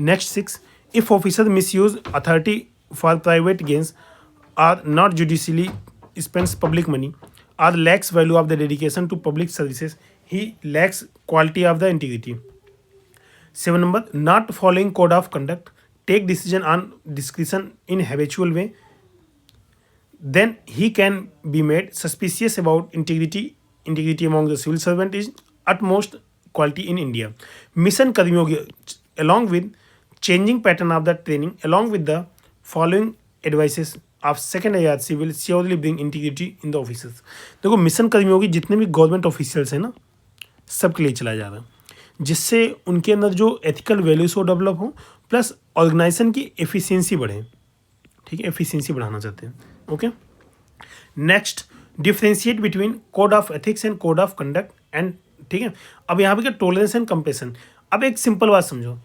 Next 6, if officer misuse authority for private gains or not judicially spends public money or lacks value of the dedication to public services, he lacks quality of the integrity. 7 number, not following code of conduct, take decision on discretion in habitual way, then he can be made suspicious about integrity among the civil servant is utmost quality in India. Mission कर्मियों की along with changing pattern of the training along with the following advices of second IRC will surely bring integrity in the offices. देखो mission कर्मियों की जितने भी government officials हैं ना, सबके लिए चला जा रहा है, जिससे उनके अंदर जो एथिकल वैल्यूज हो डेवलप हो प्लस ऑर्गेनाइजेशन की एफिशिएंसी बढ़े, ठीक है, एफिशिएंसी बढ़ाना चाहते हैं। Okay, next differentiate between code of ethics and code of conduct and, ठीक है। अब यहाँ पे क्या टॉलरेंस एंड कंपेशन। अब एक सिंपल बात समझो,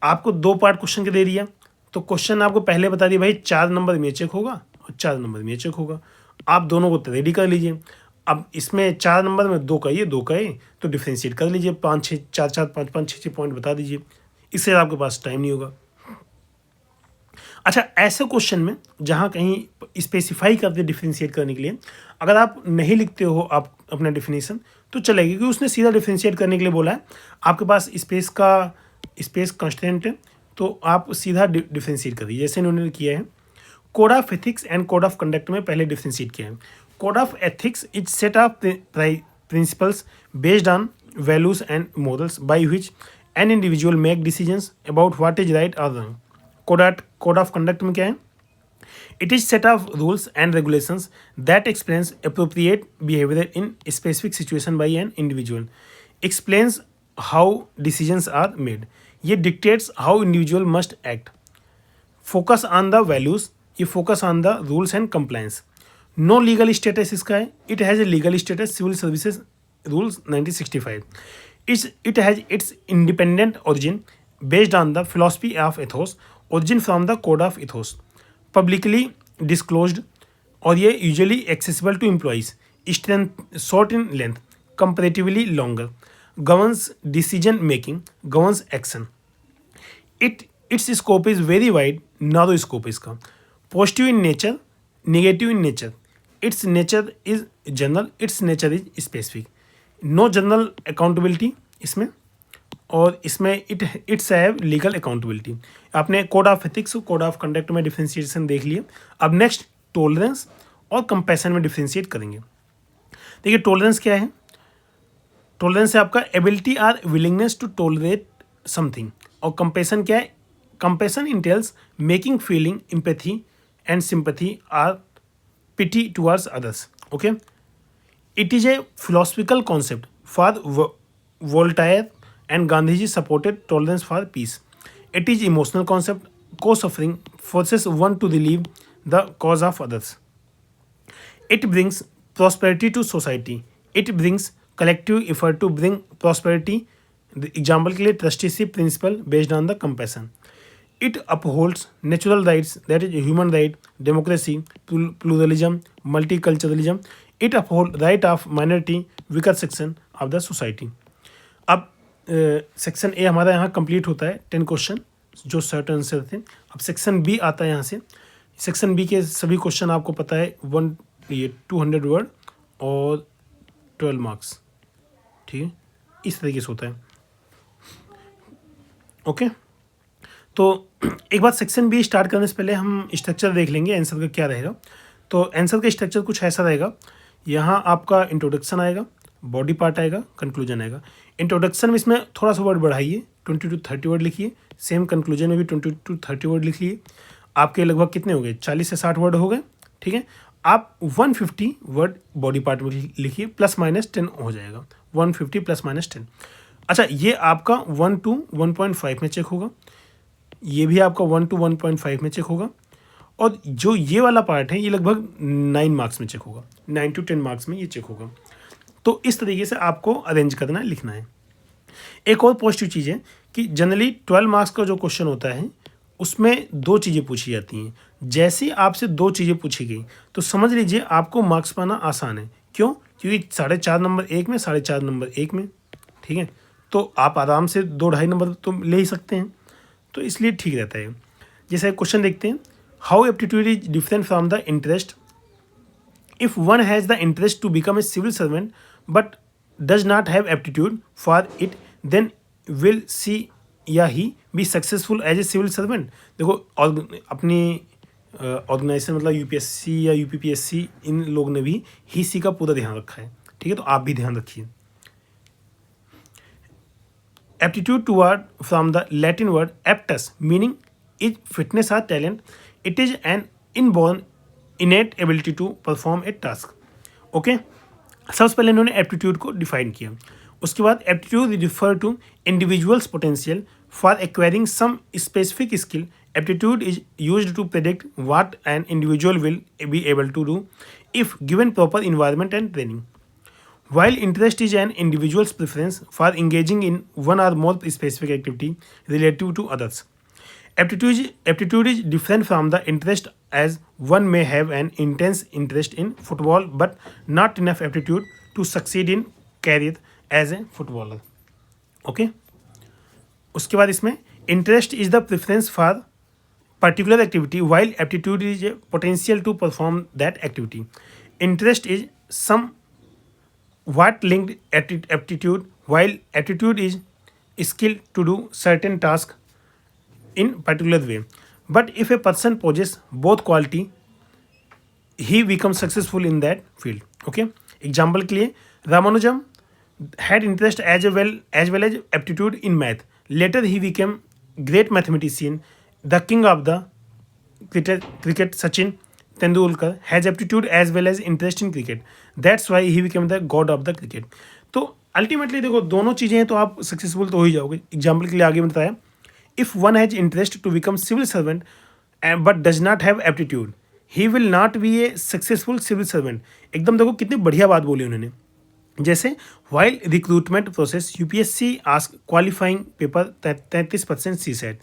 आपको 2 पार्ट क्वेश्चन के दे दिया, तो क्वेश्चन आपको पहले बता दिया भाई 4 नंबर में चेक होगा और 4 नंबर में चेक होगा, आप दोनों को रेडी कर लीजिए। अब इसमें 4 नंबर में 2 का ये 2 का ये, तो डिफ्रेंशिएट कर लीजिए, 5 6 4 4 5 5 6 6 पॉइंट बता दीजिए, इससे आपके पास टाइम नहीं होगा। अच्छा, ऐसे क्वेश्चन में जहाँ कहीं स्पेसिफाई करते डिफ्रेंशिएट करने के लिए, अगर आप नहीं लिखते हो आप अपना डिफिनीशन तो चलेगा, क्योंकि उसने सीधा डिफ्रेंशिएट करने के लिए बोला है, आपके पास स्पेस कंस्टेंट है, तो आप सीधा डिफ्रेंशिएट करिए जैसे इन्होंने किया है। Code of ethics and code of conduct में पहले डिफ्रेंशिएट किया है। Code of ethics is set of principles based on values and morals by which an individual make decisions about what is right और रॉन्ग। कोड ऑफ कंडक्ट में क्या है, it is set of rules and regulations that explains appropriate behaviour in specific situation by an individual, explains how decisions are made, ये dictates how individual must act, focus on the values, ये focus on the rules and compliance. No legal status इसका है, it has a legal status civil services rules 1965। It has its independent origin based on the philosophy of ethos, origin from the code of ethos, publicly disclosed, और ये usually accessible to employees, strength short in length, comparatively longer, governs decision making, governs action, its scope is very wide, narrow scope इसका, positive in nature, negative in nature, its nature is general, its nature is specific, no general accountability इसमें, और इसमें it's have legal accountability. आपने code of ethics code of conduct में differentiation देख लिए। अब next tolerance और कंपैशन में डिफ्रेंशिएट करेंगे। देखिए टॉलरेंस क्या है, टॉलरेंस है आपका एबिलिटी और विलिंगनेस टू टॉलरेट समथिंग, और कंपैशन क्या है, compassion entails making feeling empathy and sympathy और pity towards others. Okay, it is a philosophical concept for Voltaire and Gandhiji supported tolerance for peace. It is emotional concept. Co-suffering forces one to relieve the cause of others. It brings prosperity to society. It brings collective effort to bring prosperity. The example के लिए trusteeship principle based on the compassion. It upholds natural rights, that is human right, democracy, pluralism, multiculturalism. It upholds right of minority, weaker section of the society. अब section A हमारा यहाँ complete होता है 10 question जो short answer थे. अब section B आता है यहाँ से. सेक्शन बी के सभी क्वेश्चन आपको पता है 200 वर्ड और 12 मार्क्स. ठीक है, इस तरीके से होता है. ओके, तो एक बार सेक्शन बी स्टार्ट करने से पहले हम स्ट्रक्चर देख लेंगे आंसर का क्या रहेगा. तो आंसर का स्ट्रक्चर कुछ ऐसा रहेगा. यहाँ आपका इंट्रोडक्शन आएगा, बॉडी पार्ट आएगा, कंक्लूजन आएगा. इंट्रोडक्शन में इसमें थोड़ा सा वर्ड बढ़ाइए, 20 to 30 वर्ड लिखिए. सेम कंक्लूजन में भी 20 to 30 वर्ड लिखिए. आपके लगभग कितने हो गए, 40 से 60 वर्ड हो गए. ठीक है, आप 150 वर्ड बॉडी पार्ट में लिखिए, प्लस माइनस 10 हो जाएगा. 150 प्लस माइनस 10. अच्छा, ये आपका 1 to 1.5 में चेक होगा. ये भी आपका 1 to 1.5 में चेक होगा. और जो ये वाला पार्ट है ये लगभग 9 मार्क्स में चेक होगा. 9 to 10 मार्क्स में ये चेक होगा. तो इस तरीके से आपको अरेंज करना है, लिखना है. एक और पॉजिटिव चीज़ है कि जनरली 12 मार्क्स का जो क्वेश्चन होता है उसमें 2 चीज़ें पूछी जाती हैं. जैसे आपसे 2 चीज़ें पूछी गई तो समझ लीजिए आपको मार्क्स पाना आसान है. क्यों? क्योंकि 4.5 नंबर एक में, 4.5 नंबर एक में. ठीक है, तो आप आराम से 2-2.5 नंबर तो ले ही सकते हैं. तो इसलिए ठीक रहता है. जैसे क्वेश्चन देखते हैं, how aptitude is different from the interest. If one has the interest to become a civil servant but does not have aptitude for it, then will she या he be successful as a civil servant. देखो, अपनी organisation मतलब UPSC या UPPSC, इन लोग ने भी ही सी का पूरा ध्यान रखा है. ठीक है, तो आप भी ध्यान रखिए. Aptitude toward from the Latin word aptus, meaning is fitness or talent. It is an inborn innate ability to perform a task. Okay, सबसे पहले इन्होंने एप्टीट्यूड को डिफाइन किया. उसके बाद aptitude refer to individuals potential for acquiring some specific skill. Aptitude is used to predict what an individual will be able to do if given proper environment and training. While interest is an individual's preference for engaging in one or more specific activity relative to others, aptitude is different from the interest, as one may have an intense interest in football but not enough aptitude to succeed in career as a footballer. Okay? उसके बाद इसमें interest is the preference for particular activity while aptitude is a potential to perform that activity. Interest is some what linked aptitude while aptitude is skill to do certain task in particular way. But if a person possesses both quality, he becomes successful in that field. Okay, example के लिए Ramanujam had interest as well as aptitude in math. Later he became great mathematician. The king of the cricket Sachin Tendulkar has aptitude as well as interest in cricket. That's why he became the god of the cricket. तो ultimately देखो, दोनों चीज़ें हैं तो आप successful तो हो ही जाओगे. एग्जाम्पल के लिए आगे बताया, if one has interest to become civil servant but does not have aptitude, he will not be a successful civil servant. एकदम देखो कितनी बढ़िया बात बोली उन्होंने. जैसे while recruitment process UPSC ask qualifying paper 33% CSAT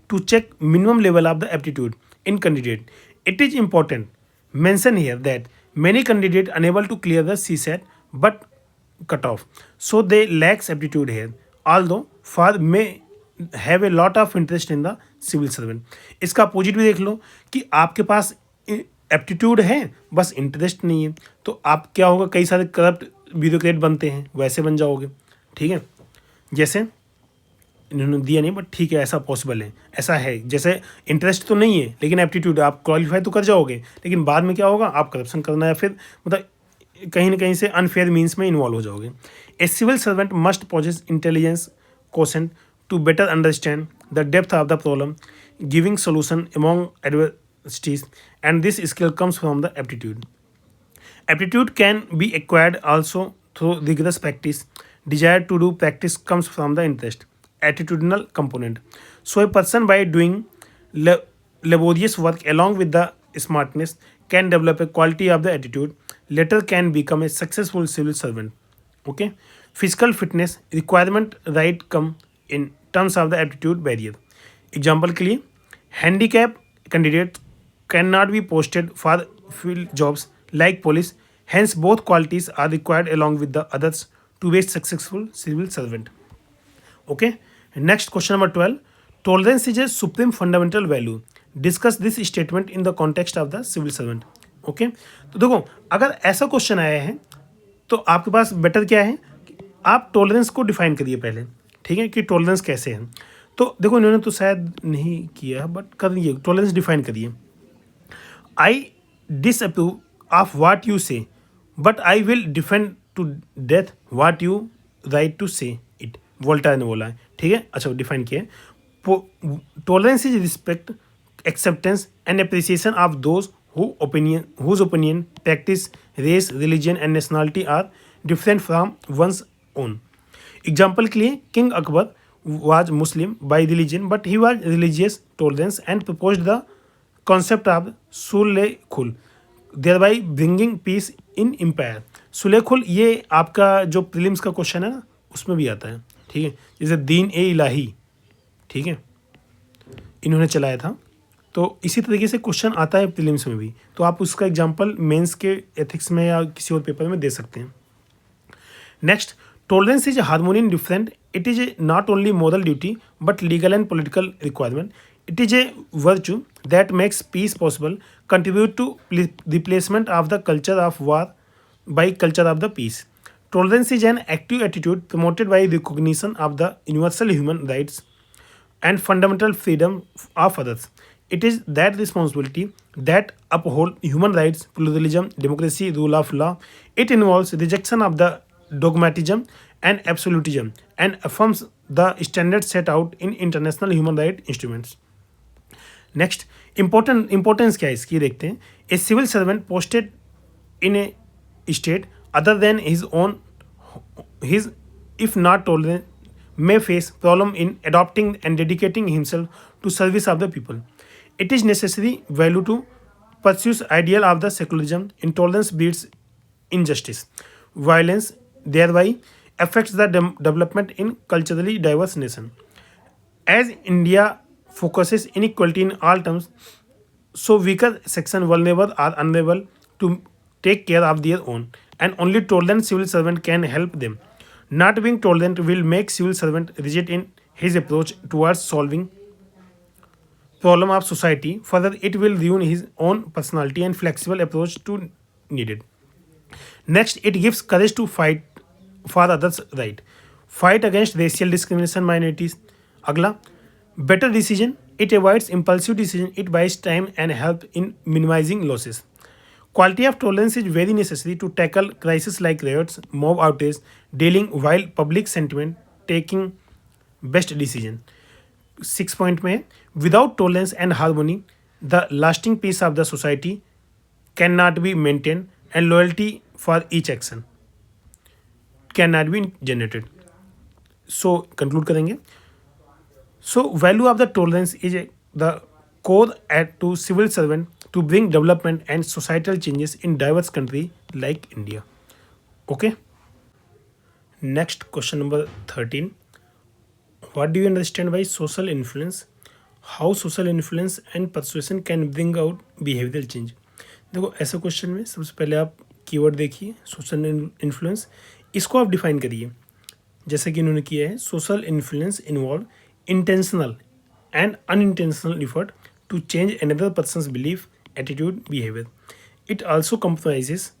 to check minimum level of the aptitude in candidate. It is important mention here that many candidates unable to clear the CSAT but cut off, so they lacks aptitude here, although for may have a lot of interest in the civil servant. इसका opposite भी देख लो कि आपके पास aptitude है बस interest नहीं है, तो आप क्या होगा, कई सारे करप्ट ब्यूरोक्रेट बनते हैं, वैसे बन जाओगे. ठीक है, जैसे इन्होंने दिया नहीं बट ठीक है, ऐसा पॉसिबल है, ऐसा है. जैसे इंटरेस्ट तो नहीं है लेकिन एप्टीट्यूड, आप क्वालिफाई तो कर जाओगे, लेकिन बाद में क्या होगा, आप करप्शन करना या फिर मतलब कहीं ना कहीं से अनफेयर मीन्स में इन्वॉल्व हो जाओगे. A civil servant must possess intelligence question to better understand the depth of the problem, giving solution among adversities, and this skill comes from the aptitude. Aptitude can be acquired also through rigorous practice. desire to do practice comes from the interest, attitudinal component. So a person by doing laborious work along with the smartness can develop a quality of the attitude, later can become a successful civil servant. Okay. Physical fitness requirement right come in terms of the aptitude barrier. Example के लिए handicap candidate can not be posted for field jobs like police. Hence, both qualities are required along with the others to be a successful civil servant. Okay. Next question number 12. Tolerance is a supreme fundamental value. Discuss this statement in the context of the civil servant. Okay. तो देखो अगर ऐसा question आया है तो आपके पास better क्या है कि आप टॉलरेंस को डिफाइन करिए पहले. ठीक है कि टॉलरेंस कैसे है. तो देखो इन्होंने तो शायद नहीं किया बट करिए टॉलरेंस डिफाइन करिए. I disapprove of what you say, but I will defend to death what you right to say it. Voltaire ने बोला है. ठीक है. अच्छा डिफाइन किया. Tolerance is respect, acceptance and appreciation of those whose opinion, practice, race, religion and nationality are different from one's own. Example के लिए king Akbar was Muslim by religion but he was religious tolerance and proposed the concept of सुलेखुल, thereby bringing peace in empire. सुलेखुल ये आपका जो prelims का question है ना उसमें भी आता है. ठीक है. जैसे दीन ए इलाही. ठीक है. इन्होंने चलाया था. तो इसी तरीके से क्वेश्चन आता है प्रीलिम्स में भी. तो आप उसका एग्जांपल मेंस के एथिक्स में या किसी और पेपर में दे सकते हैं. Next, tolerance is harmony in different. It is not only moral duty but legal and political requirement. It is a virtue that makes peace possible, contribute to replacement of the culture of war by culture of the peace. Tolerance is an active attitude promoted by recognition of the universal human rights and fundamental freedom of others. It is that responsibility that uphold human rights, pluralism, democracy, rule of law. It involves rejection of the dogmatism and absolutism and affirms the standards set out in international human rights instruments. Next importance क्या है इसकी देखते हैं. A civil servant posted in a state other than his own his if not tolerant may face problem in adopting and dedicating himself to service of the people. It is necessary value to pursue ideal of the secularism. Intolerance breeds injustice, violence, thereby affects the development in culturally diverse nation. As India focuses inequality in all terms, so weaker section vulnerable are unable to take care of their own, and only tolerant civil servant can help them. Not being tolerant will make civil servant rigid in his approach towards solving problem of society. Further, it will ruin his own personality and flexible approach to needed. Next, it gives courage to fight for others' right. Fight against racial discrimination minorities. अगला, better decision. It avoids impulsive decision. It buys time and help in minimizing losses. Quality of tolerance is very necessary to tackle crises like riots, mob outrage, dealing while public sentiment, taking best decision. 6 point में without tolerance and harmony, the lasting peace of the society cannot be maintained and loyalty for each action cannot be generated. So conclude करेंगे. So value of the tolerance is the core add to civil servant to bring development and societal changes in diverse country like India. Okay. Next question number 13. What do you understand by social influence? How social influence and persuasion can bring out behavioral change? देखो ऐसा question में सबसे पहले आप keyword देखिए social influence. इसको आप define करिए जैसे कि इन्होंने किया है. Social influence involve intentional and unintentional effort to change another person's belief, attitude, behavior. It also comprises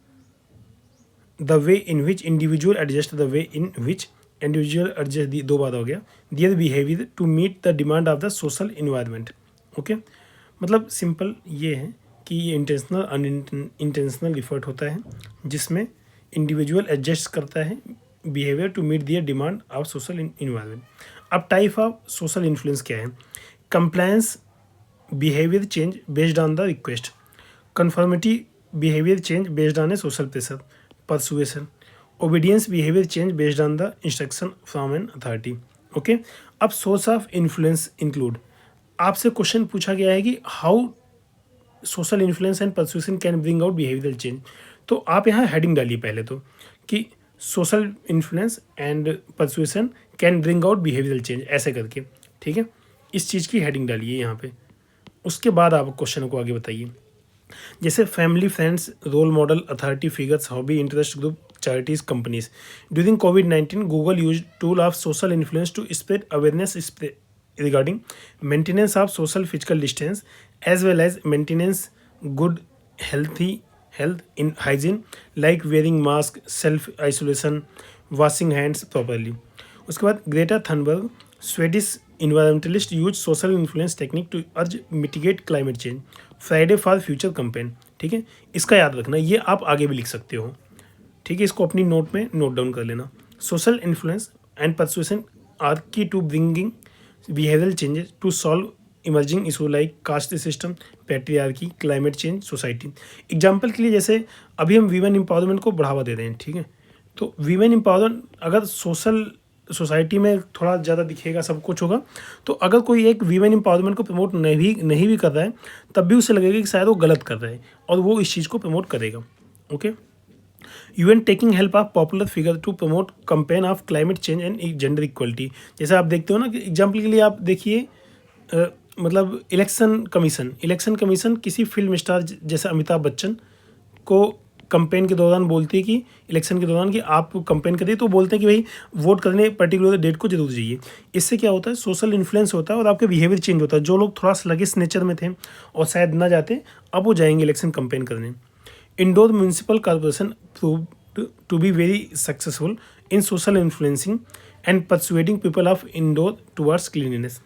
the way in which individual adjust the way in which individual adjust दो बार हो गया their behavior to meet the demand of the social environment. Okay. मतलब simple ये है कि ये intentional unintentional effort होता है जिसमें इंडिविजुअल एडजस्ट करता है behaviour to meet their demand of social environment. अब टाइप ऑफ सोशल इन्फ्लुएंस क्या है? compliance behavior change based on the request, conformity behavior change based on a social pressure, persuasion, obedience behaviour change based on the instruction from an authority. Okay, अब source of influence include, आपसे question पूछा गया है कि how social influence and persuasion can bring out behavioural change. तो आप यहाँ heading डालिए पहले तो कि social influence and persuasion can bring out behavioural change, ऐसे करके, ठीक है, इस चीज़ की हेडिंग डालिए यहाँ पे। उसके बाद आप क्वेश्चन को आगे बताइए, जैसे family, friends, role model, authority figures, hobby, interest group, charities, companies. During COVID-19, Google used tool of social influence to spread awareness regarding maintenance of social physical distance as well as maintenance good health in hygiene like wearing mask, self isolation, washing hands properly. उसके बाद Greta Thunberg, Swedish environmentalist, use social influence technique to urge mitigate climate change, Friday for future campaign. ठीक है, इसका याद रखना, ये आप आगे भी लिख सकते हो। ठीक है, इसको अपनी नोट में नोट डाउन कर लेना। Social influence and persuasion are key to bringing behavioural changes to solve emerging issue like caste system, patriarchy, climate change, society. Example के लिए जैसे अभी हम वीमेन एम्पावरमेंट को बढ़ावा दे रहे हैं, ठीक है, तो वीमेन एम्पावरमेंट अगर सोसाइटी में थोड़ा ज़्यादा दिखेगा, सब कुछ होगा, तो अगर कोई एक वीमेन एम्पावरमेंट को प्रमोट नहीं भी कर रहा है, तब भी उसे लगेगा कि शायद वो गलत कर रहा है और वो इस चीज़ को प्रमोट करेगा। Okay, UN taking help of popular figure to promote campaign of climate change and gender equality. जैसे आप देखते हो ना कि एग्जाम्पल के लिए आप देखिए, मतलब इलेक्शन कमीशन किसी फिल्म स्टार जैसे अमिताभ बच्चन को कंपेन के दौरान बोलती है कि इलेक्शन के दौरान कि आप कंपेन करिए, तो बोलते हैं कि भाई वोट करने पर्टिकुलर डेट को जरूर जाइए। इससे क्या होता है, सोशल इन्फ्लुएंस होता है और आपके बिहेवियर चेंज होता है। जो लोग थोड़ा स्लगिश नेचर में थे और शायद ना जाते, अब वो जाएंगे इलेक्शन कंपेन करने। Indore municipal corporation proved to be very successful in social influencing and persuading people of Indore towards cleanliness.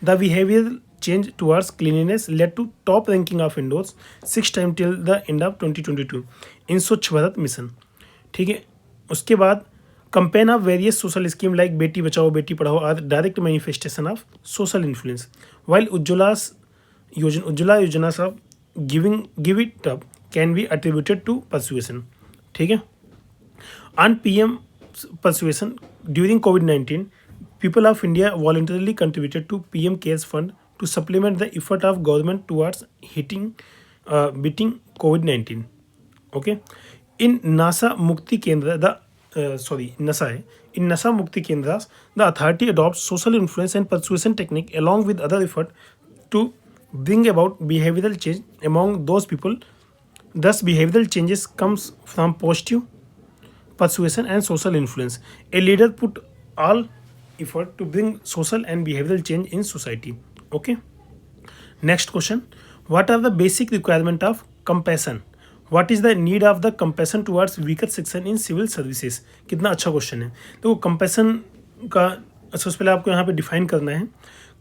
The behaviour change towards cleanliness led to top ranking of indoors 6 times till the end of 2022 in स्वच्छ Bharat mission. ठीक है, उसके बाद campaign of various social scheme like बेटी Bachao Beti Padhao are direct manifestation of social influence, while Ujjwala Yojana of give it up can be attributed to persuasion। ठीक है, on PM persuasion during COVID-19, people of India voluntarily contributed to PM CARES fund to supplement the effort of government towards beating COVID-19. Okay, in NASA Mukti Kendra, in NASA Mukti Kendras, the authority adopts social influence and persuasion technique along with other effort to bring about behavioral change among those people. Thus, behavioral changes comes from positive persuasion and social influence. A leader put all effort to bring social and behavioral change in society. Okay, next question, what are the basic requirement of compassion? What is the need of the compassion towards weaker section in civil services? कितना अच्छा question है। तो compassion का सबसे पहले आपको यहाँ पे डिफाइन करना है।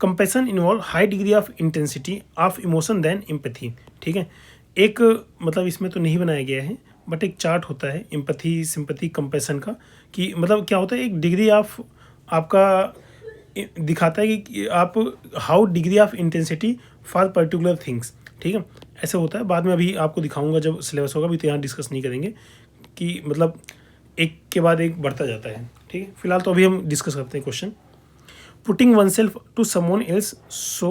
compassion involve high degree of intensity of emotion than empathy। ठीक है, एक मतलब इसमें तो नहीं बनाया गया है, बट एक चार्ट होता है एम्पैथी, सिंपैथी, कंपैशन का, कि मतलब क्या होता है, एक डिग्री ऑफ आपका दिखाता है कि आप how degree of intensity for particular things. ठीक है, ऐसे होता है। बाद में अभी आपको दिखाऊंगा जब सिलेबस होगा, अभी तो यहाँ डिस्कस नहीं करेंगे कि मतलब एक के बाद एक बढ़ता जाता है। ठीक है, फिलहाल तो अभी हम डिस्कस करते हैं question. Putting one self to someone else so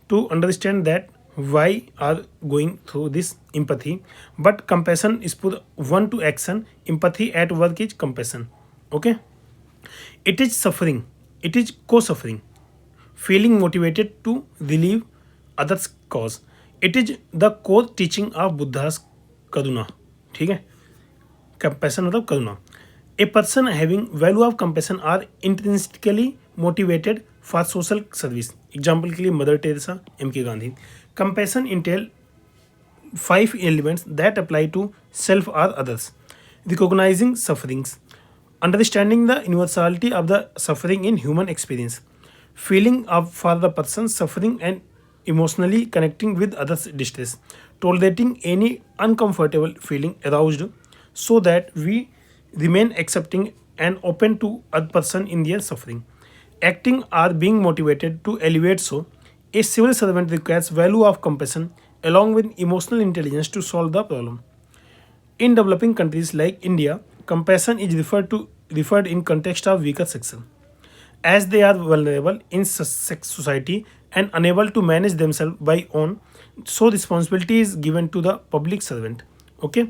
to understand that why are going through this empathy, but compassion is put one to action, empathy at work is compassion. Okay, it is suffering, it is co-suffering, feeling motivated to relieve others cause. It is the core teaching of Buddha's karuna। ठीक है, compassion मतलब करुणा। A person having value of compassion are intrinsically motivated for social service। Example के लिए mother Teresa, M.K. Gandhi. Compassion entail 5 elements that apply to self or others: recognizing sufferings, understanding the universality of the suffering in human experience, feeling up for the person suffering and emotionally connecting with others' distress, tolerating any uncomfortable feeling aroused so that we remain accepting and open to other person in their suffering, acting or being motivated to elevate. So a civil servant requires value of compassion along with emotional intelligence to solve the problem. In developing countries like India, compassion is referred in context of weaker section, as they are vulnerable in society and unable to manage themselves by own, so responsibility is given to the public servant. Okay,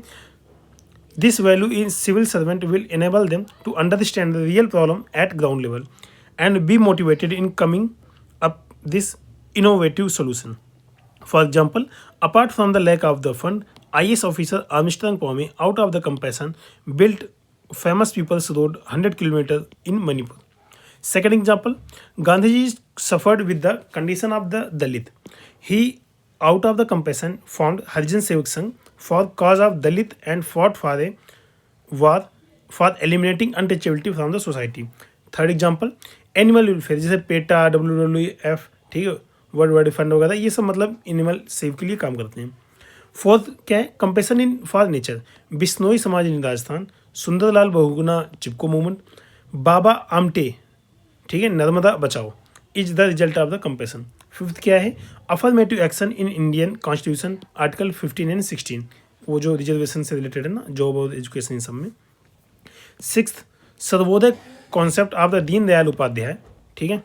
this value in civil servant will enable them to understand the real problem at ground level and be motivated in coming up this innovative solution. For example, apart from the lack of the fund, IS officer Armstrong Kwame, out of the compassion, built famous People's Road 100 kilometers in Manipur. Second example, Gandhiji suffered with the condition of the Dalit. He, out of the compassion, formed Harijan Sevak Sangh for cause of Dalit and fought for a war for eliminating untouchability from the society. Third example, animal welfare, जैसे PETA, WWF, ठीक है, world wide fund वगैरह, ये सब मतलब animal save के लिए काम करते हैं. फोर्थ क्या है, compassion in for nature, Bishnoi समाज इन राजस्थान, सुंदरलाल बहुगुना चिपको मूवमेंट, बाबा आमटे, ठीक है, नर्मदा बचाओ, is the result of the compassion. Fifth क्या है, affirmative action in Indian constitution article 15 and 16, वो जो रिजर्वेशन से रिलेटेड है ना, जॉब और एजुकेशन इन सब में. Sixth, Sarvodaya concept of the Deen Dayal Upadhyay, ठीक है,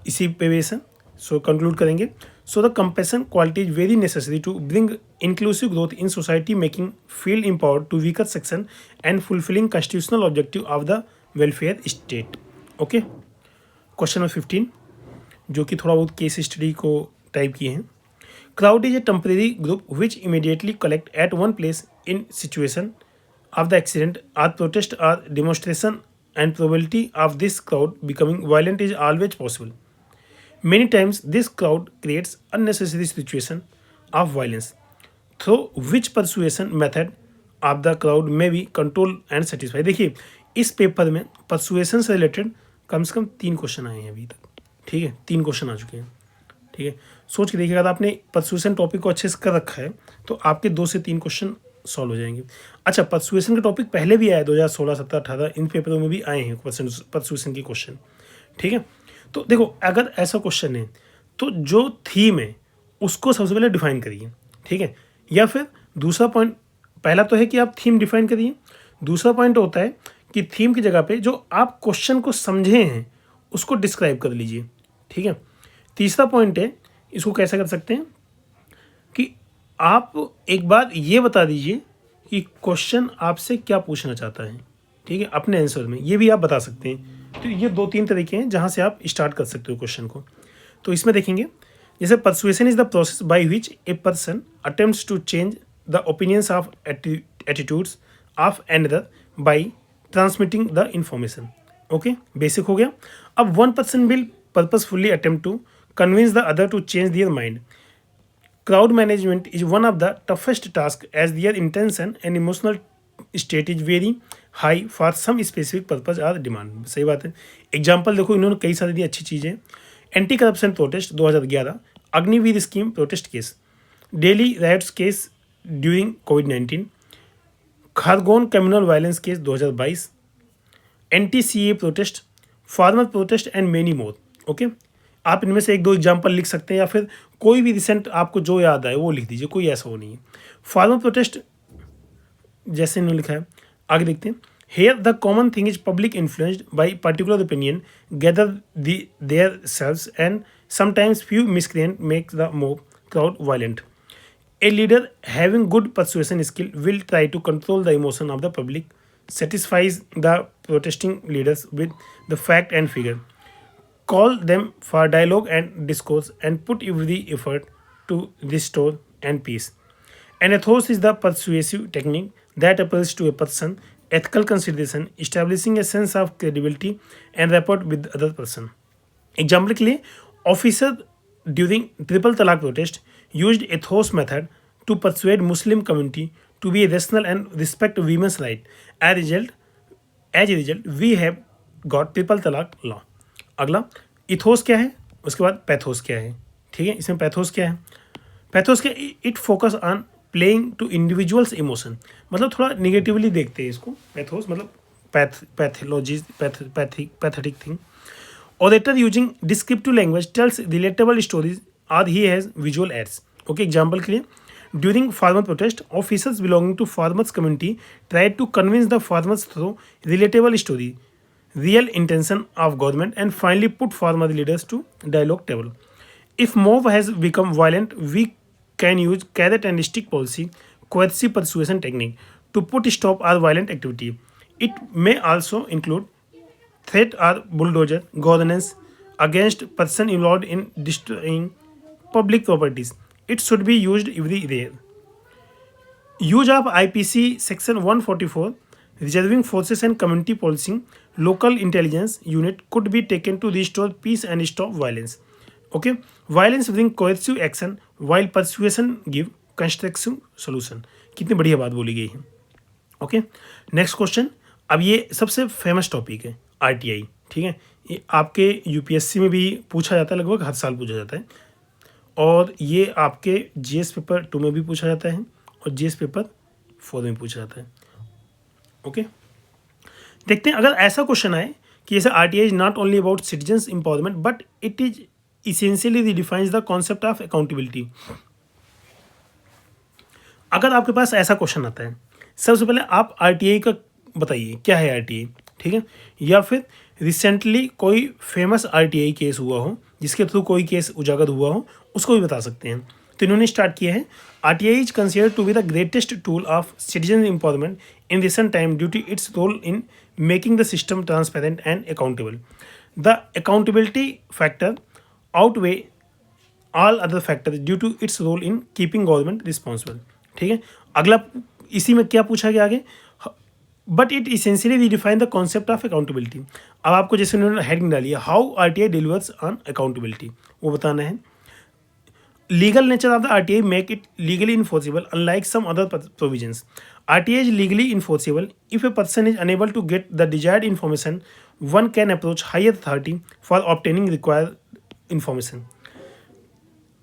इसी पे बेस है. सो कंक्लूड करेंगे. So the compassion quality is very necessary to bring inclusive growth in society, making feel empowered to weaker section and fulfilling constitutional objective of the welfare state. Okay, question number 15, जो कि थोड़ा बहुत case study को type किए हैं. Crowd is a temporary group which immediately collect at one place in situation of the accident or protest or demonstration, and probability of this crowd becoming violent is always possible. Many times this crowd creates unnecessary situation of violence, through which persuasion method of the crowd may be controlled and satisfied. देखिए, इस paper में persuasion से related कम से कम 3 question आए हैं अभी तक, ठीक है, 3 क्वेश्चन आ चुके हैं. ठीक है, सोच के देखिएगा, अगर आपने परसुएशन टॉपिक को अच्छे से कर रखा है तो आपके 2 से 3 क्वेश्चन सॉल्व हो जाएंगे. अच्छा, परसुएशन का टॉपिक पहले भी आया है, 2016, 17, 18 इन पेपरों में भी आए हैं परसुएशन के क्वेश्चन. ठीक है, तो देखो, अगर ऐसा क्वेश्चन है तो जो थीम है उसको सबसे पहले डिफाइन करिए. ठीक है, या फिर दूसरा पॉइंट, पहला तो है कि आप थीम डिफाइन करिए, दूसरा पॉइंट होता है कि थीम की जगह पे जो आप क्वेश्चन को समझे हैं उसको डिस्क्राइब कर लीजिए. ठीक है, तीसरा पॉइंट है, इसको कैसे कर सकते हैं कि आप एक बार ये बता दीजिए कि क्वेश्चन आपसे क्या पूछना चाहता है. ठीक है, अपने आंसर में ये भी आप बता सकते हैं. तो ये 2-3 तरीके हैं जहाँ से आप स्टार्ट कर सकते हो क्वेश्चन को. तो इसमें देखेंगे, जैसे persuasion is the process by which a person attempts to change the opinions of attitudes of another by transmitting the information. Okay, basic हो गया. अब one person will purposefully attempt to convince the other to change their mind. Crowd management is one of the toughest tasks as their intention and emotional state is very high for some specific purpose or demand. सही बात है. Example देखो, इन्होंने कई सारी दी अच्छी चीज़ें. Anti corruption protest 2011, Agniveer scheme protest case, daily rights case during covid, Khargone communal violence case 2022, NTCA protest, farmer protest and many more. Okay, आप इनमें से 1-2 एग्जाम्पल लिख सकते हैं या फिर कोई भी रिसेंट आपको जो याद आए वो लिख दीजिए, कोई ऐसा वो नहीं है. फार्मर प्रोटेस्ट जैसे इन्होंने लिखा है, आगे देखते हैं. Here the common thing is public influenced by particular opinion gather their selves and sometimes few miscreant make the mob crowd violent. A leader having good persuasion skill will try to control the emotion of the public, satisfies the protesting leaders with the fact and figure, call them for dialogue and discourse, and put every effort to restore and peace. An ethos is the persuasive technique that appeals to a person, ethical consideration, establishing a sense of credibility and rapport with the other person. Example के लिए, officer during triple talaq protest used ethos method to persuade Muslim community to be rational and respect women's right. As a result, we have got triple talaq law. अगला, ethos क्या है, उसके बाद pathos क्या है. ठीक है, इसमें पैथोस क्या है, पैथोस क्या, it focus on playing to individuals emotion. मतलब थोड़ा निगेटिवली देखते हैं इसको. पैथोस मतलब pathology, pathetic thing. Orator using descriptive language tells relatable stories और he has visual aids. Okay, example के लिए, During farmer protest, officers belonging to farmers community tried to convince the farmers through relatable story, real intention of government, and finally put farmer leaders to dialogue table. If mob has become violent, we can use carrot and stick policy, coercive persuasion technique to put stop our violent activity. It may also include threat or bulldozer governance against person involved in destroying public properties. It should be used everywhere. Use of IPC Section 144, reserving forces and community policing, local intelligence unit could be taken to restore peace and stop violence. Okay, violence bring coercive action while persuasion give constructive solution. कितनी बढ़िया बात बोली गई है. Okay, next question. अब ये सबसे famous topic है आरटीआई. ठीक है, ये आपके यूपीएससी में भी पूछा जाता है, लगभग हर साल पूछा जाता है, और ये आपके जीएस पेपर 2 में भी पूछा जाता है और जीएस पेपर 4 में पूछा जाता है. ओके, देखते हैं अगर ऐसा क्वेश्चन आए कि जैसे RTI is not only about citizens empowerment but it is essentially redefines the concept of accountability. अगर आपके पास ऐसा क्वेश्चन आता है, सबसे पहले आप आरटीआई का बताइए क्या है आरटीआई. ठीक है, या फिर रिसेंटली कोई फेमस आरटीआई केस हुआ हो जिसके थ्रू कोई केस उजागर हुआ हो, उसको भी बता सकते हैं. तो इन्होंने स्टार्ट किया है, RTI is considered to be the greatest tool of citizen empowerment in recent time due to its role in making the system transparent and accountable. The accountability factor outweigh all other factors due to its role in keeping government responsible. ठीक है, अगला इसी में क्या पूछा गया आगे, but it essentially redefine the concept of accountability. अब आपको जैसे उन्होंने हेडिंग डाली है, how RTI delivers on accountability, वो बताना है. Legal nature of the RTI make it legally enforceable unlike some other provisions. RTI is legally enforceable if a person is unable to get the desired information. One can approach higher authority for obtaining required information.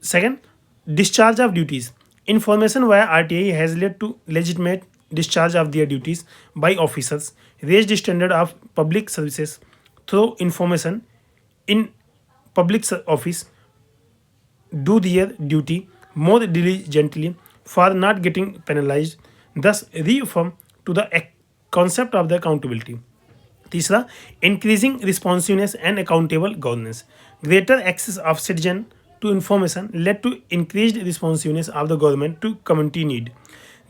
Second, discharge of duties. Information via RTI has led to legitimate discharge of their duties by officers, raised standard of public services through information in public office, do their duty more diligently for not getting penalized, thus reaffirm to the concept of the accountability. तीसरा, increasing responsiveness and accountable governance. Greater access of citizen to information led to increased responsiveness of the government to community need,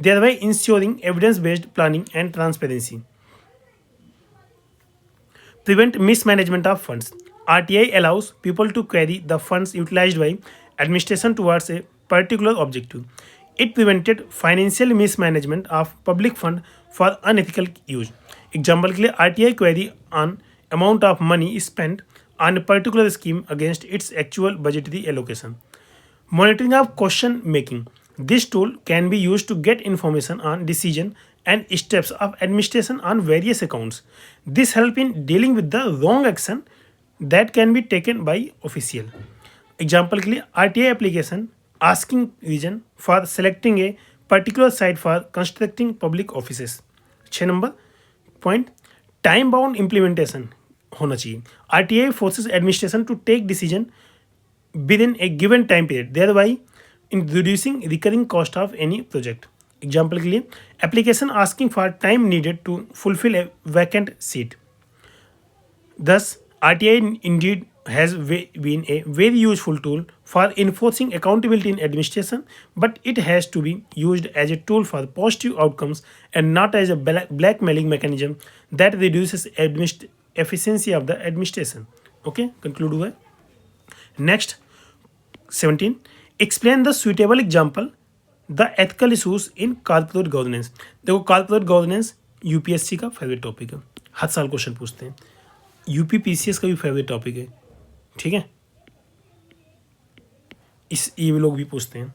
thereby ensuring evidence-based planning and transparency. Prevent mismanagement of funds. RTI allows people to carry the funds utilized by administration towards a particular objective. It prevented financial mismanagement of public fund for unethical use. Example के लिए RTI query on amount of money spent on a particular scheme against its actual budgetary allocation. Monitoring of question making. This tool can be used to get information on decision and steps of administration on various accounts. This help in dealing with the wrong action that can be taken by official. Example के लिए RTI application asking reason for selecting a particular site for constructing public offices. 6 number point, time bound implementation होना चाहिए. RTI forces administration to take decision within a given time period, thereby in reducing recurring cost of any project. Example के लिए application asking for time needed to fulfil a vacant seat. Thus, RTI indeed has been a very useful tool for enforcing accountability in administration, but it has to be used as a tool for positive outcomes and not as a blackmailing mechanism that reduces efficiency of the administration. Okay, conclude हुआ. Next, 17. Explain the suitable example, the ethical issues in corporate governance. देखो corporate governance UPSC का favourite topic है, हर साल question पूछते हैं. UP PCS का भी favourite topic है, ठीक है, ये लोग भी पूछते हैं.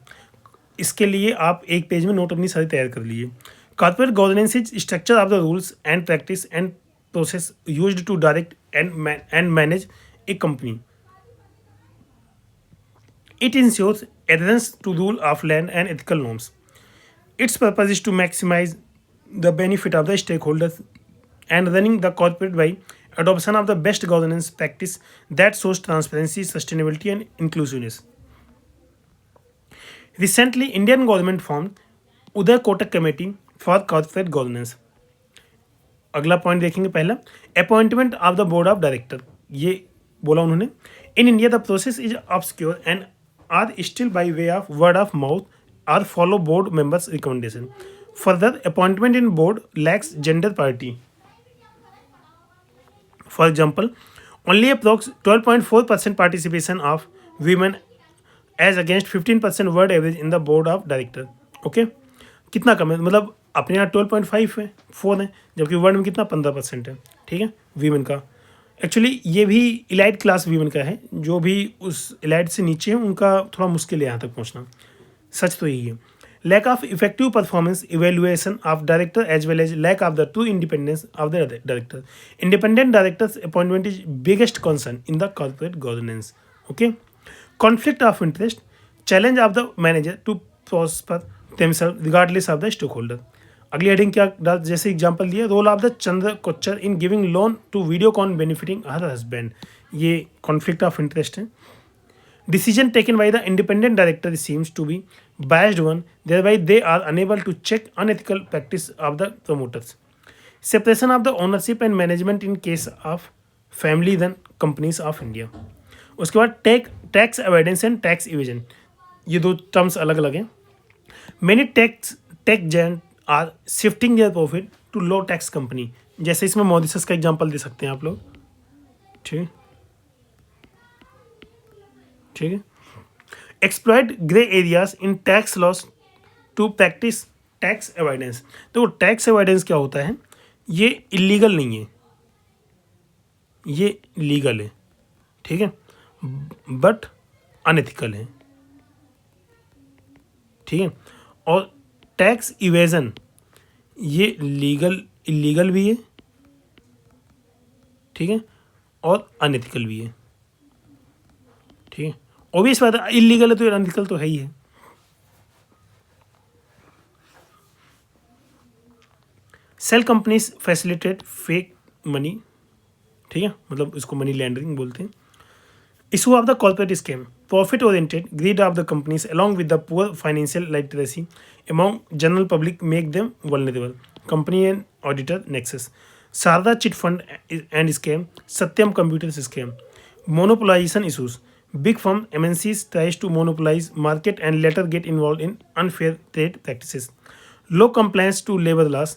इसके लिए आप एक पेज में नोट अपनी सारी तैयार कर लीजिए. Corporate governance is structure of the rules and practice and process used to direct and manage a company. It ensures adherence to rule of land and ethical norms. Its purpose is to maximize the benefit of the stakeholders and running the corporate by adoption of the best governance practice that shows transparency, sustainability, and inclusiveness. Recently, Indian government formed Uday Kotak Committee for Corporate Governance. अगला point देखेंगे पहला, appointment of the board of director. ये बोला उन्होंने, in India the process is obscure and are still by way of word of mouth are follow board members recommendation. Further appointment in board lacks gender parity. For example, only approx 12.4% participation of women as against 15% world average in the board of director. Okay, कितना कम है, मतलब अपने यहाँ 12.5 है, 4 है, जबकि world में कितना 15% है. ठीक है, वीमेन का. एक्चुअली ये भी इलाइट क्लास वीमेन का है, जो भी उस इलाइट से नीचे है उनका थोड़ा मुश्किल है यहाँ तक पहुँचना. सच तो यही है. Lack of effective performance evaluation of director as well as lack of the true independence of the director. Independent director's appointment is biggest concern in the corporate governance. Okay. Conflict of interest, challenge of the manager to prosper themselves regardless of the stakeholder. अगली heading क्या डाल, जैसे example दिया, role of the Chandra Kochhar in giving loan to Videocon benefiting her husband. ये conflict of interest है. Decision taken by the independent director seems to be biased one, thereby they are unable to check unethical practice of the promoters. Separation of the ownership and management in case of family run companies of India. उसके बाद tax avoidance and tax evasion, ये दो terms अलग अलग हैं. Many tech giants are shifting their profit to low tax company. जैसे इसमें Mauritius का एग्जांपल दे सकते हैं आप लोग. ठीक है. Exploit grey areas in tax laws to practice tax avoidance. तो टैक्स अवॉइडेंस क्या होता है, ये इलीगल नहीं है, ये लीगल है. ठीक है, बट अनएथिकल है. ठीक है. और टैक्स इवेजन, ये इलीगल भी है. ठीक है, और अनएथिकल भी है. ठीक है, ऑब्वियस बात है, इलीगल है तो अनएथिकल तो है ही है. Shell companies facilitate fake money. ठीक है, मतलब इसको मनी लैंडरिंग बोलते हैं. Issue of the corporate scam, profit oriented greed of the companies along with the poor financial literacy among general public make them vulnerable. Company and auditor nexus, Saradha chit fund and scam, Satyam computer scam. Monopolisation issues, big firm MNCs tries to monopolize market and later get involved in unfair trade practices. Low compliance to labor laws,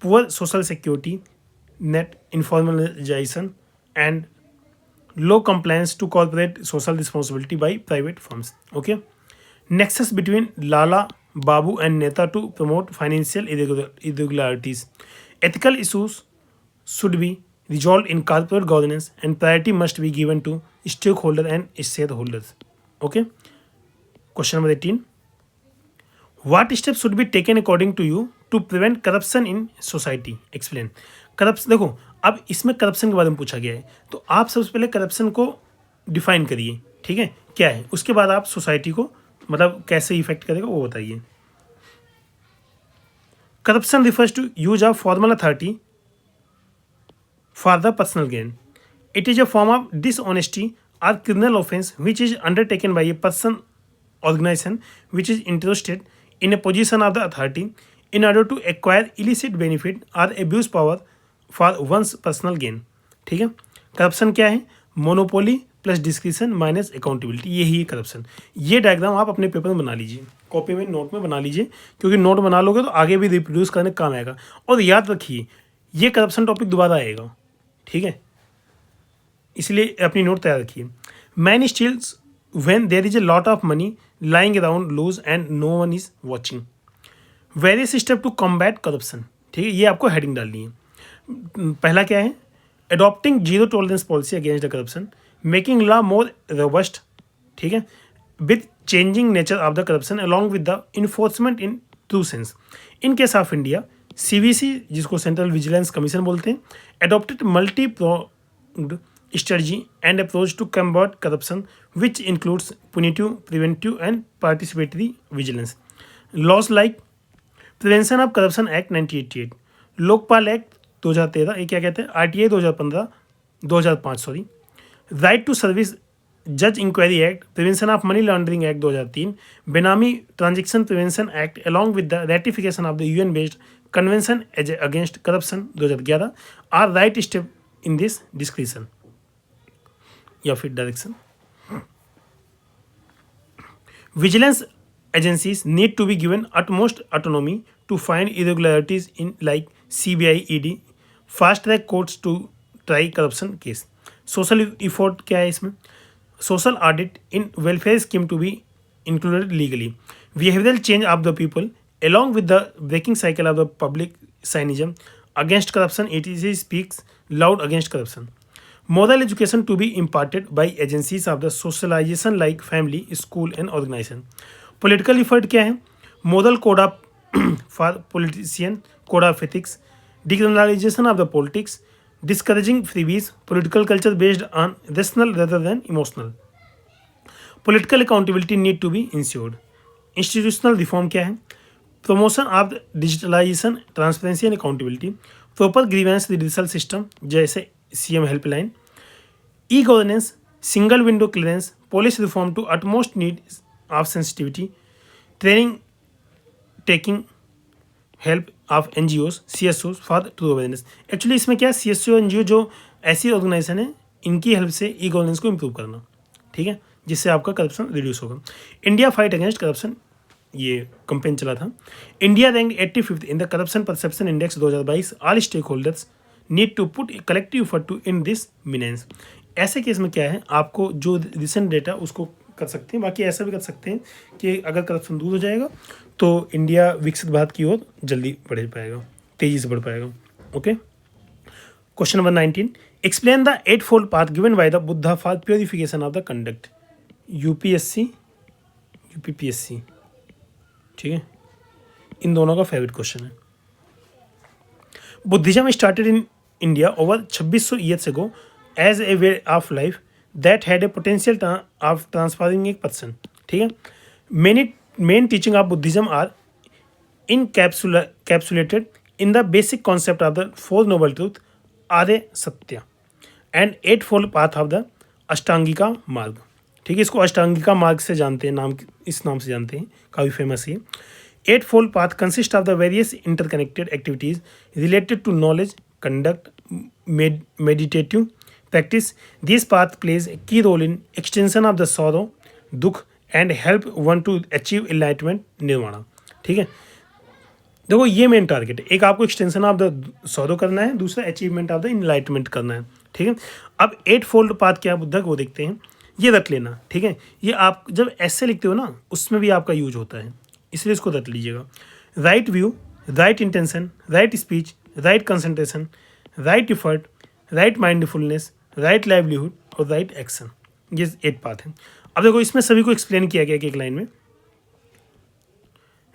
poor social security net informalization, and low compliance to corporate social responsibility by private firms. Okay. Nexus between Lala, Babu and Neta to promote financial irregularities. Ethical issues should be resolved in corporate governance and priority must be given to stakeholder and shareholders. Okay. Question number 18. What steps should be taken according to you to prevent corruption in society? Explain. Corruption, देखो अब इसमें corruption के बारे में पूछा गया है, तो आप सबसे पहले करप्शन को डिफाइन करिए. ठीक है, क्या है, उसके बाद आप सोसाइटी को मतलब कैसे इफेक्ट करेगा वो बताइए. Corruption refers to use of formal authority for the personal gain. It is a form of dishonesty or criminal offense which is undertaken by a person, organization which is interested in a position of the authority in order to acquire illicit benefit or abuse power for one's personal gain. ठीक है, corruption क्या है, monopoly plus description minus accountability, यही है corruption. ये diagram आप अपने paper में बना लीजिए, कॉपी में नोट में बना लीजिए, क्योंकि नोट बना लोगे तो आगे भी रिप्रोड्यूस करने काम आएगा. और याद रखिए ये करप्शन टॉपिक दोबारा आएगा. ठीक है, इसलिए अपनी नोट तैयार रखिए. Man steals when there is a lot of money lying around loose and no one is watching. Various step to combat corruption. ठीक है, ये आपको हेडिंग डालनी है. पहला क्या है, adopting zero tolerance policy against the corruption, making law more robust. ठीक है, with changing nature of the corruption along with the enforcement in true sense. In case of India, CVC जिसको सेंट्रल विजिलेंस कमीशन बोलते हैं, adopted multi-pronged strategy and approach to combat corruption which includes punitive, preventive and participatory vigilance. Laws like Prevention of Corruption Act 1988, Lokpal act 2013, ये क्या कहते हैं, RTI 2005 right to service जज inquiry act, prevention of money laundering act 2003, benami transaction prevention act along with the ratification of the UN based convention against corruption 2011 are right step in this description या फिर direction. Vigilance agencies need to be given utmost autonomy to find irregularities in like CBI, ED, fast track courts to try corruption case. Social effort क्या है इसमें? Social audit in welfare scheme to be included legally. Behavioral change of the people along with the breaking cycle of the public cynicism against corruption. ETC speaks loud against corruption. Moral education to be imparted by agencies of the socialization like family, school and organization. Political effort क्या है? Moral code of for politician, code of ethics, decriminalization of the politics, discouraging freebies, political culture based on rational rather than emotional. Political accountability need to be ensured. Institutional reform क्या है? Promotion of digitalization, transparency and accountability, proper grievance redressal system जैसे CM helpline, e-governance, single window clearance, policy reform to utmost need of sensitivity, training taking help of NGOs, CSOs for true awareness. Actually इसमें क्या CSO NGO जो ऐसी organisation है इनकी help से e governance को improve करना, ठीक है, जिससे आपका करप्शन रिड्यूस होगा. इंडिया फाइट अगेंस्ट करप्शन ये कंपेन चला था. India rank 85th in the corruption perception index 2022. All stakeholders need to put collective effort to in this menace. ऐसे केस में क्या है, आपको जो रिसेंट डेटा उसको कर सकते हैं. बाकी ऐसा भी कर सकते हैं कि अगर करप्शन दूर हो जाएगा तो इंडिया विकसित भारत की ओर जल्दी बढ़ पाएगा, तेजी से बढ़ पाएगा. Okay. Question number 19. Explain the 8-fold path given by the Buddha for purification of the conduct. UPSC, UPPSC, ठीक है, इन दोनों का फेवरेट क्वेश्चन है. Buddhism started in India over 2600 years ago as a way of life that had a potential of transforming a person. ठीक है. Main teaching of Buddhism are encapsulated in the basic concept of the Four Noble Truths, आर्य सत्य, and 8-fold path of the अष्टांगिका मार्ग. ठीक है, इसको अष्टांगिका मार्ग से जानते हैं, नाम इस नाम से जानते हैं, काफ़ी फेमस है. 8-fold path consists of the various interconnected activities related to knowledge, conduct, meditative practice. This path plays a key role in extension of the sorrow, dukh, and help one to achieve enlightenment, nirvana. ठीक है, देखो ये main target है. एक आपको extension of the sorrow करना है, दूसरा अचीवमेंट ऑफ द इनलाइटमेंट करना है. ठीक है. अब 8-fold पाथ क्या बुद्धा को देखते हैं, ये रख लेना. ठीक है, ये आप जब ऐसे लिखते हो ना उसमें भी आपका यूज होता है, इसलिए इसको रख लीजिएगा. Right view, right intention, right speech, right concentration, right effort, right mindfulness, right livelihood और राइट एक्शन. ये 8 पाथ है. अब देखो इसमें सभी को एक्सप्लेन किया गया एक लाइन में.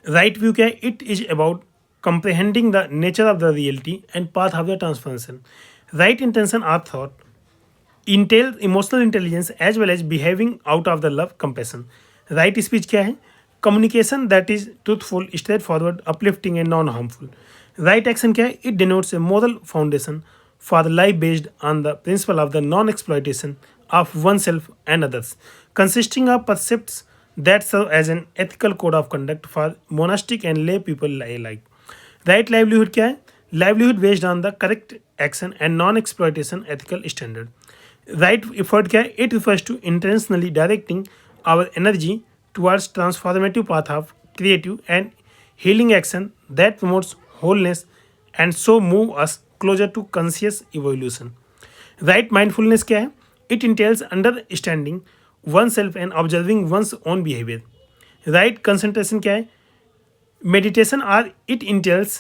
राइट व्यू क्या है, it is about comprehending the nature of the reality and path of the transformation. Right intention or thought entails emotional intelligence as well as behaving out of the love, compassion. Right speech क्या है, communication that is truthful, straightforward, uplifting and non-harmful. Right action क्या है, it denotes a moral foundation for life based on the principle of the non-exploitation of oneself and others, consisting of precepts that serve as an ethical code of conduct for monastic and lay people alike. Right livelihood क्या है, livelihood based on the correct action and non exploitation ethical standard. Right effort क्या है, it refers to intentionally directing our energy towards transformative path of creative and healing action that promotes wholeness and so move us closer to conscious evolution. Right mindfulness क्या है, it entails understanding one self and observing one's own behaviour. Right concentration क्या है, meditation or it entails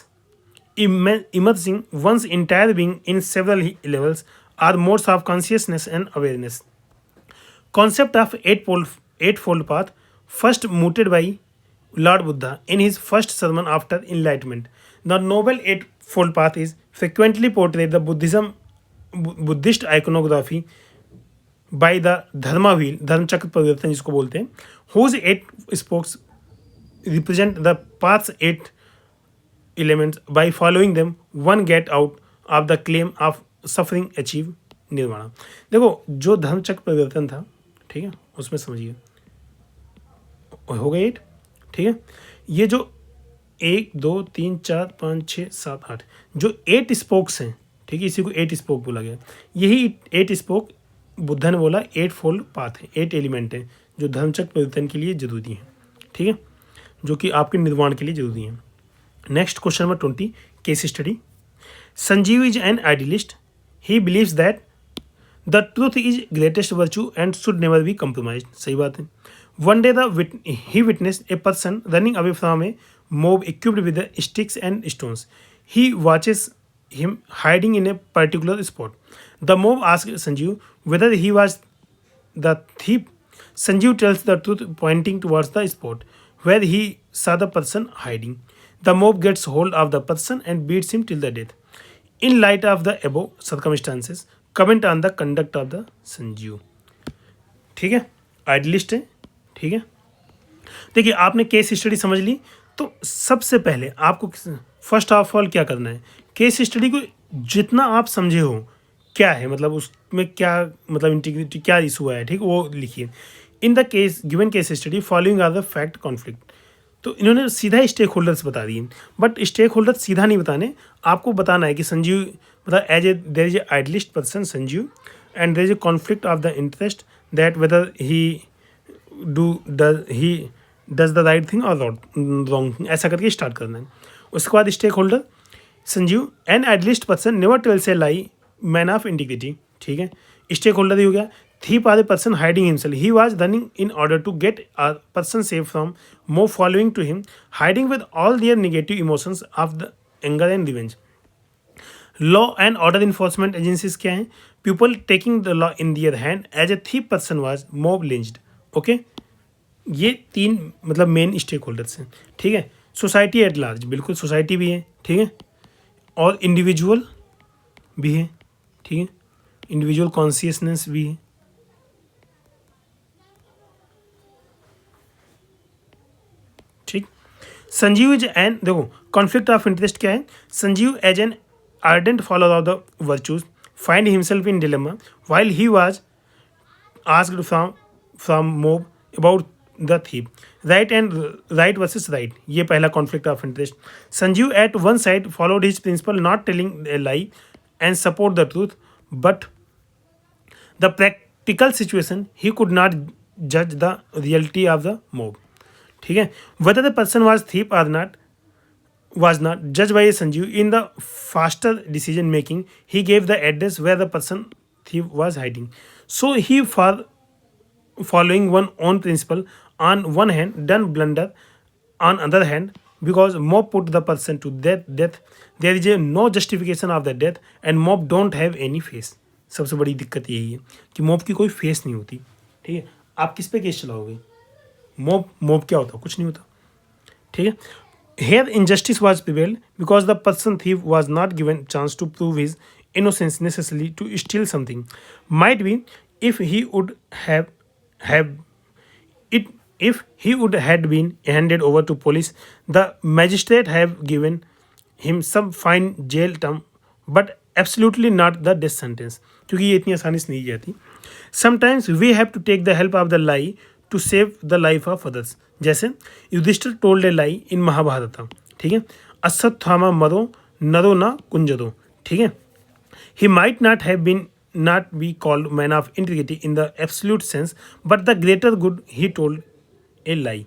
immersing one's entire being in several levels or modes of consciousness and awareness. Concept of eightfold path first mooted by Lord Buddha in his first sermon after enlightenment. The noble eightfold path is frequently portrayed the Buddhist iconography by the Dharma wheel, धर्मचक्र परिवर्तन जिसको बोलते हैं, whose 8 spokes represent the path's 8 elements. By following them one get out of the claim of suffering, achieve nirvana. देखो जो धर्मचक्र परिवर्तन था, ठीक ठीक है, उसमें समझिए हो गया 8। ठीक है, ये जो 1 2 3 4 5 6 7 8 जो 8 स्पोक्स हैं, ठीक है, इसी को 8 स्पोक बोला गया। यही 8 स्पोक बुद्धा ने बोला 8 फोल्ड पाथ है, 8 एलिमेंट हैं जो धर्मचक्र परिवर्तन के लिए जरूरी हैं। ठीक है, जो कि आपके निर्माण के लिए जरूरी हैं। Next question number 20, case study. Sanjeev is N idealist, he believes that the truth is greatest virtue and should never be compromised। सही बात है। One day he witnessed a person running away from a mob equipped with the sticks and stones. He watches him hiding in a particular spot. The mob asks Sanjeev whether he was the thief. Sanjeev tells the truth, pointing towards the spot where he saw the person hiding. The mob gets hold of the person and beats him till the death. In light of the above circumstances, comment on the conduct of the Sanjeev। ठीक है, idealist है। ठीक है, देखिए आपने case study समझ ली, तो सबसे पहले आपको फर्स्ट ऑफ ऑल क्या करना है, केस स्टडी को जितना आप समझे हो क्या है, मतलब उसमें क्या मतलब इंटीग्रिटी क्या इशू है, ठीक, वो लिखिए। In the case given case study following are the fact conflict. तो इन्होंने सीधा स्टेक होल्डर्स बता दिए, बट स्टेक होल्डर सीधा नहीं बताने, आपको बताना है कि संजीव मतलब as a there is a idealist person Sanjeev and there is a conflict of the interest that whether he does the right thing और रॉन्ग थिंग, ऐसा करके स्टार्ट करना है। उसके बाद stakeholder Sanjeev an idealist person never tells a lie, man of integrity. ठीक है, stake holder ही हो गया। thief are the person hiding himself. He was running in order to get a person safe from mob following to him, hiding with all their negative emotions of the anger and revenge. Law and order enforcement agencies क्या हैं? People taking the law in their hand as a thief person was mob lynched. Okay? ये 3 मतलब main stake holders हैं। ठीक है, society at large, बिल्कुल society भी है। ठीक है, और इंडिविजुअल भी है। ठीक है, इंडिविजुअल कॉन्शियसनेस भी है। ठीक, संजीव इज एन, देखो कॉन्फ्लिक्ट ऑफ इंटरेस्ट क्या है, Sanjeev as an ardent follower of the virtues find himself in dilemma while he was asked from mob about the thief, right and right versus right, ये पहला conflict of interest. Sanjeev at one side followed his principle not telling a lie and support the truth, but the practical situation he could not जज the reality of the mob. ठीक है, whether the person was thief or not was not judged by Sanjeev. In the faster decision making, he gave the address where the person thief was hiding. So he following one own principle on one hand done blunder on other hand, because mob put the person to death there is a no justification of the death and mob don't have any face। सबसे बड़ी दिक्कत यही है कि mob की कोई face नहीं होती। ठीक है, आप किस पे केस चलाओगे? मोब क्या होता? कुछ नहीं होता। ठीक है, here injustice was prevailed because the person thief was not given chance to prove his innocence necessary to steal something, might be if he would have it if he would had been handed over to police, the magistrate have given him some fine jail term but absolutely not the death sentence, क्योंकि ये इतनी आसानी से नहीं जाती। Sometimes we have to take the help of the lie to save the life of others, जैसे Yudhishthir told a lie in Mahabharat. ठीक है, अश्वत्थामा मरो नरो न कुंजरो। ठीक है, he might not be called man of integrity in the absolute sense, but the greater good he told a lie।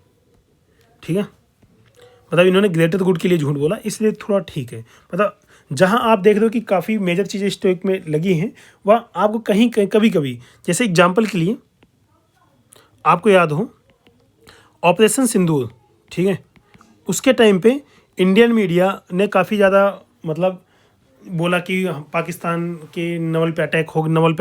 ठीक है, मतलब इन्होंने ग्रेटर गुड के लिए झूठ बोला, इसलिए थोड़ा ठीक है। मतलब जहाँ आप देख रहे हो कि काफ़ी मेजर चीज़ें स्टोइक में लगी हैं, वह आपको कहीं कभी कभी, जैसे एग्जाम्पल के लिए आपको याद हो ऑपरेशन सिंदूर, ठीक है, उसके टाइम पे इंडियन मीडिया ने काफ़ी ज़्यादा मतलब बोला कि पाकिस्तान के नवल पे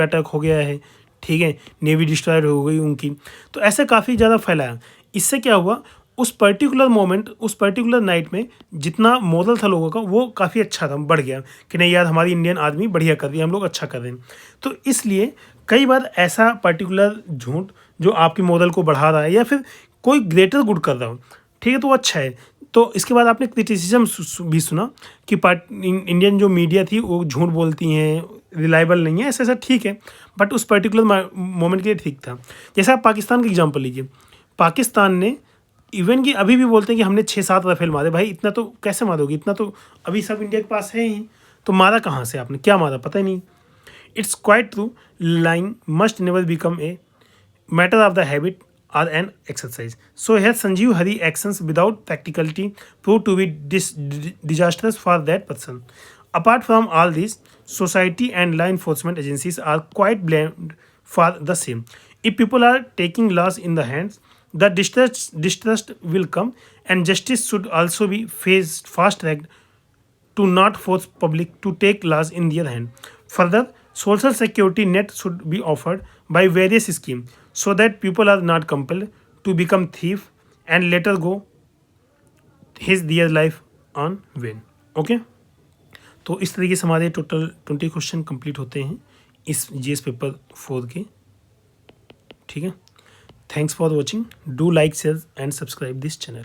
अटैक हो गया है। ठीक है, नेवी डिस्ट्रॉयर हो गई उनकी, तो ऐसे काफ़ी ज़्यादा फैलाया। इससे क्या हुआ, उस पर्टिकुलर मोमेंट, उस पर्टिकुलर नाइट में जितना मोरल था लोगों का वो काफ़ी अच्छा था, बढ़ गया कि नहीं यार हमारी इंडियन आर्मी बढ़िया कर रही है, हम लोग अच्छा कर रहे हैं। तो इसलिए कई बार ऐसा पर्टिकुलर झूठ जो आपकी मोरल को बढ़ा रहा है या फिर कोई ग्रेटर गुड कर रहा हो, ठीक है, तो वो अच्छा है। तो इसके बाद आपने क्रिटिसिज्म भी सुना कि इंडियन जो मीडिया थी वो झूठ बोलती हैं, रिलायबल नहीं है, ऐसा ऐसा ठीक है, बट उस पर्टिकुलर मोमेंट के लिए ठीक था। जैसे आप पाकिस्तान का एग्जांपल लीजिए, पाकिस्तान ने इवन कि अभी भी बोलते हैं कि हमने 6-7 राफेल मारे। भाई इतना तो कैसे मारोगे, इतना तो अभी सब इंडिया के पास है ही, तो मारा कहाँ से आपने, क्या मारा पता ही नहीं। It's quite true, lying must never become a matter of the habit or an exercise. So here Sanjeev Hari actions without practicality proved to be disastrous for that person. Apart from all this, society and law enforcement agencies are quite blamed for the same. If people are taking laws in the hands, the distrust will come, and justice should also be fast tracked to not force public to take laws in their hand. Further, social security net should be offered by various schemes so that people are not compelled to become thief and later go their life on vain. Okay? तो इस तरीके से हमारे total 20 question complete होते हैं इस GS paper 4 के। ठीक है, thanks for watching, do like share and subscribe this channel.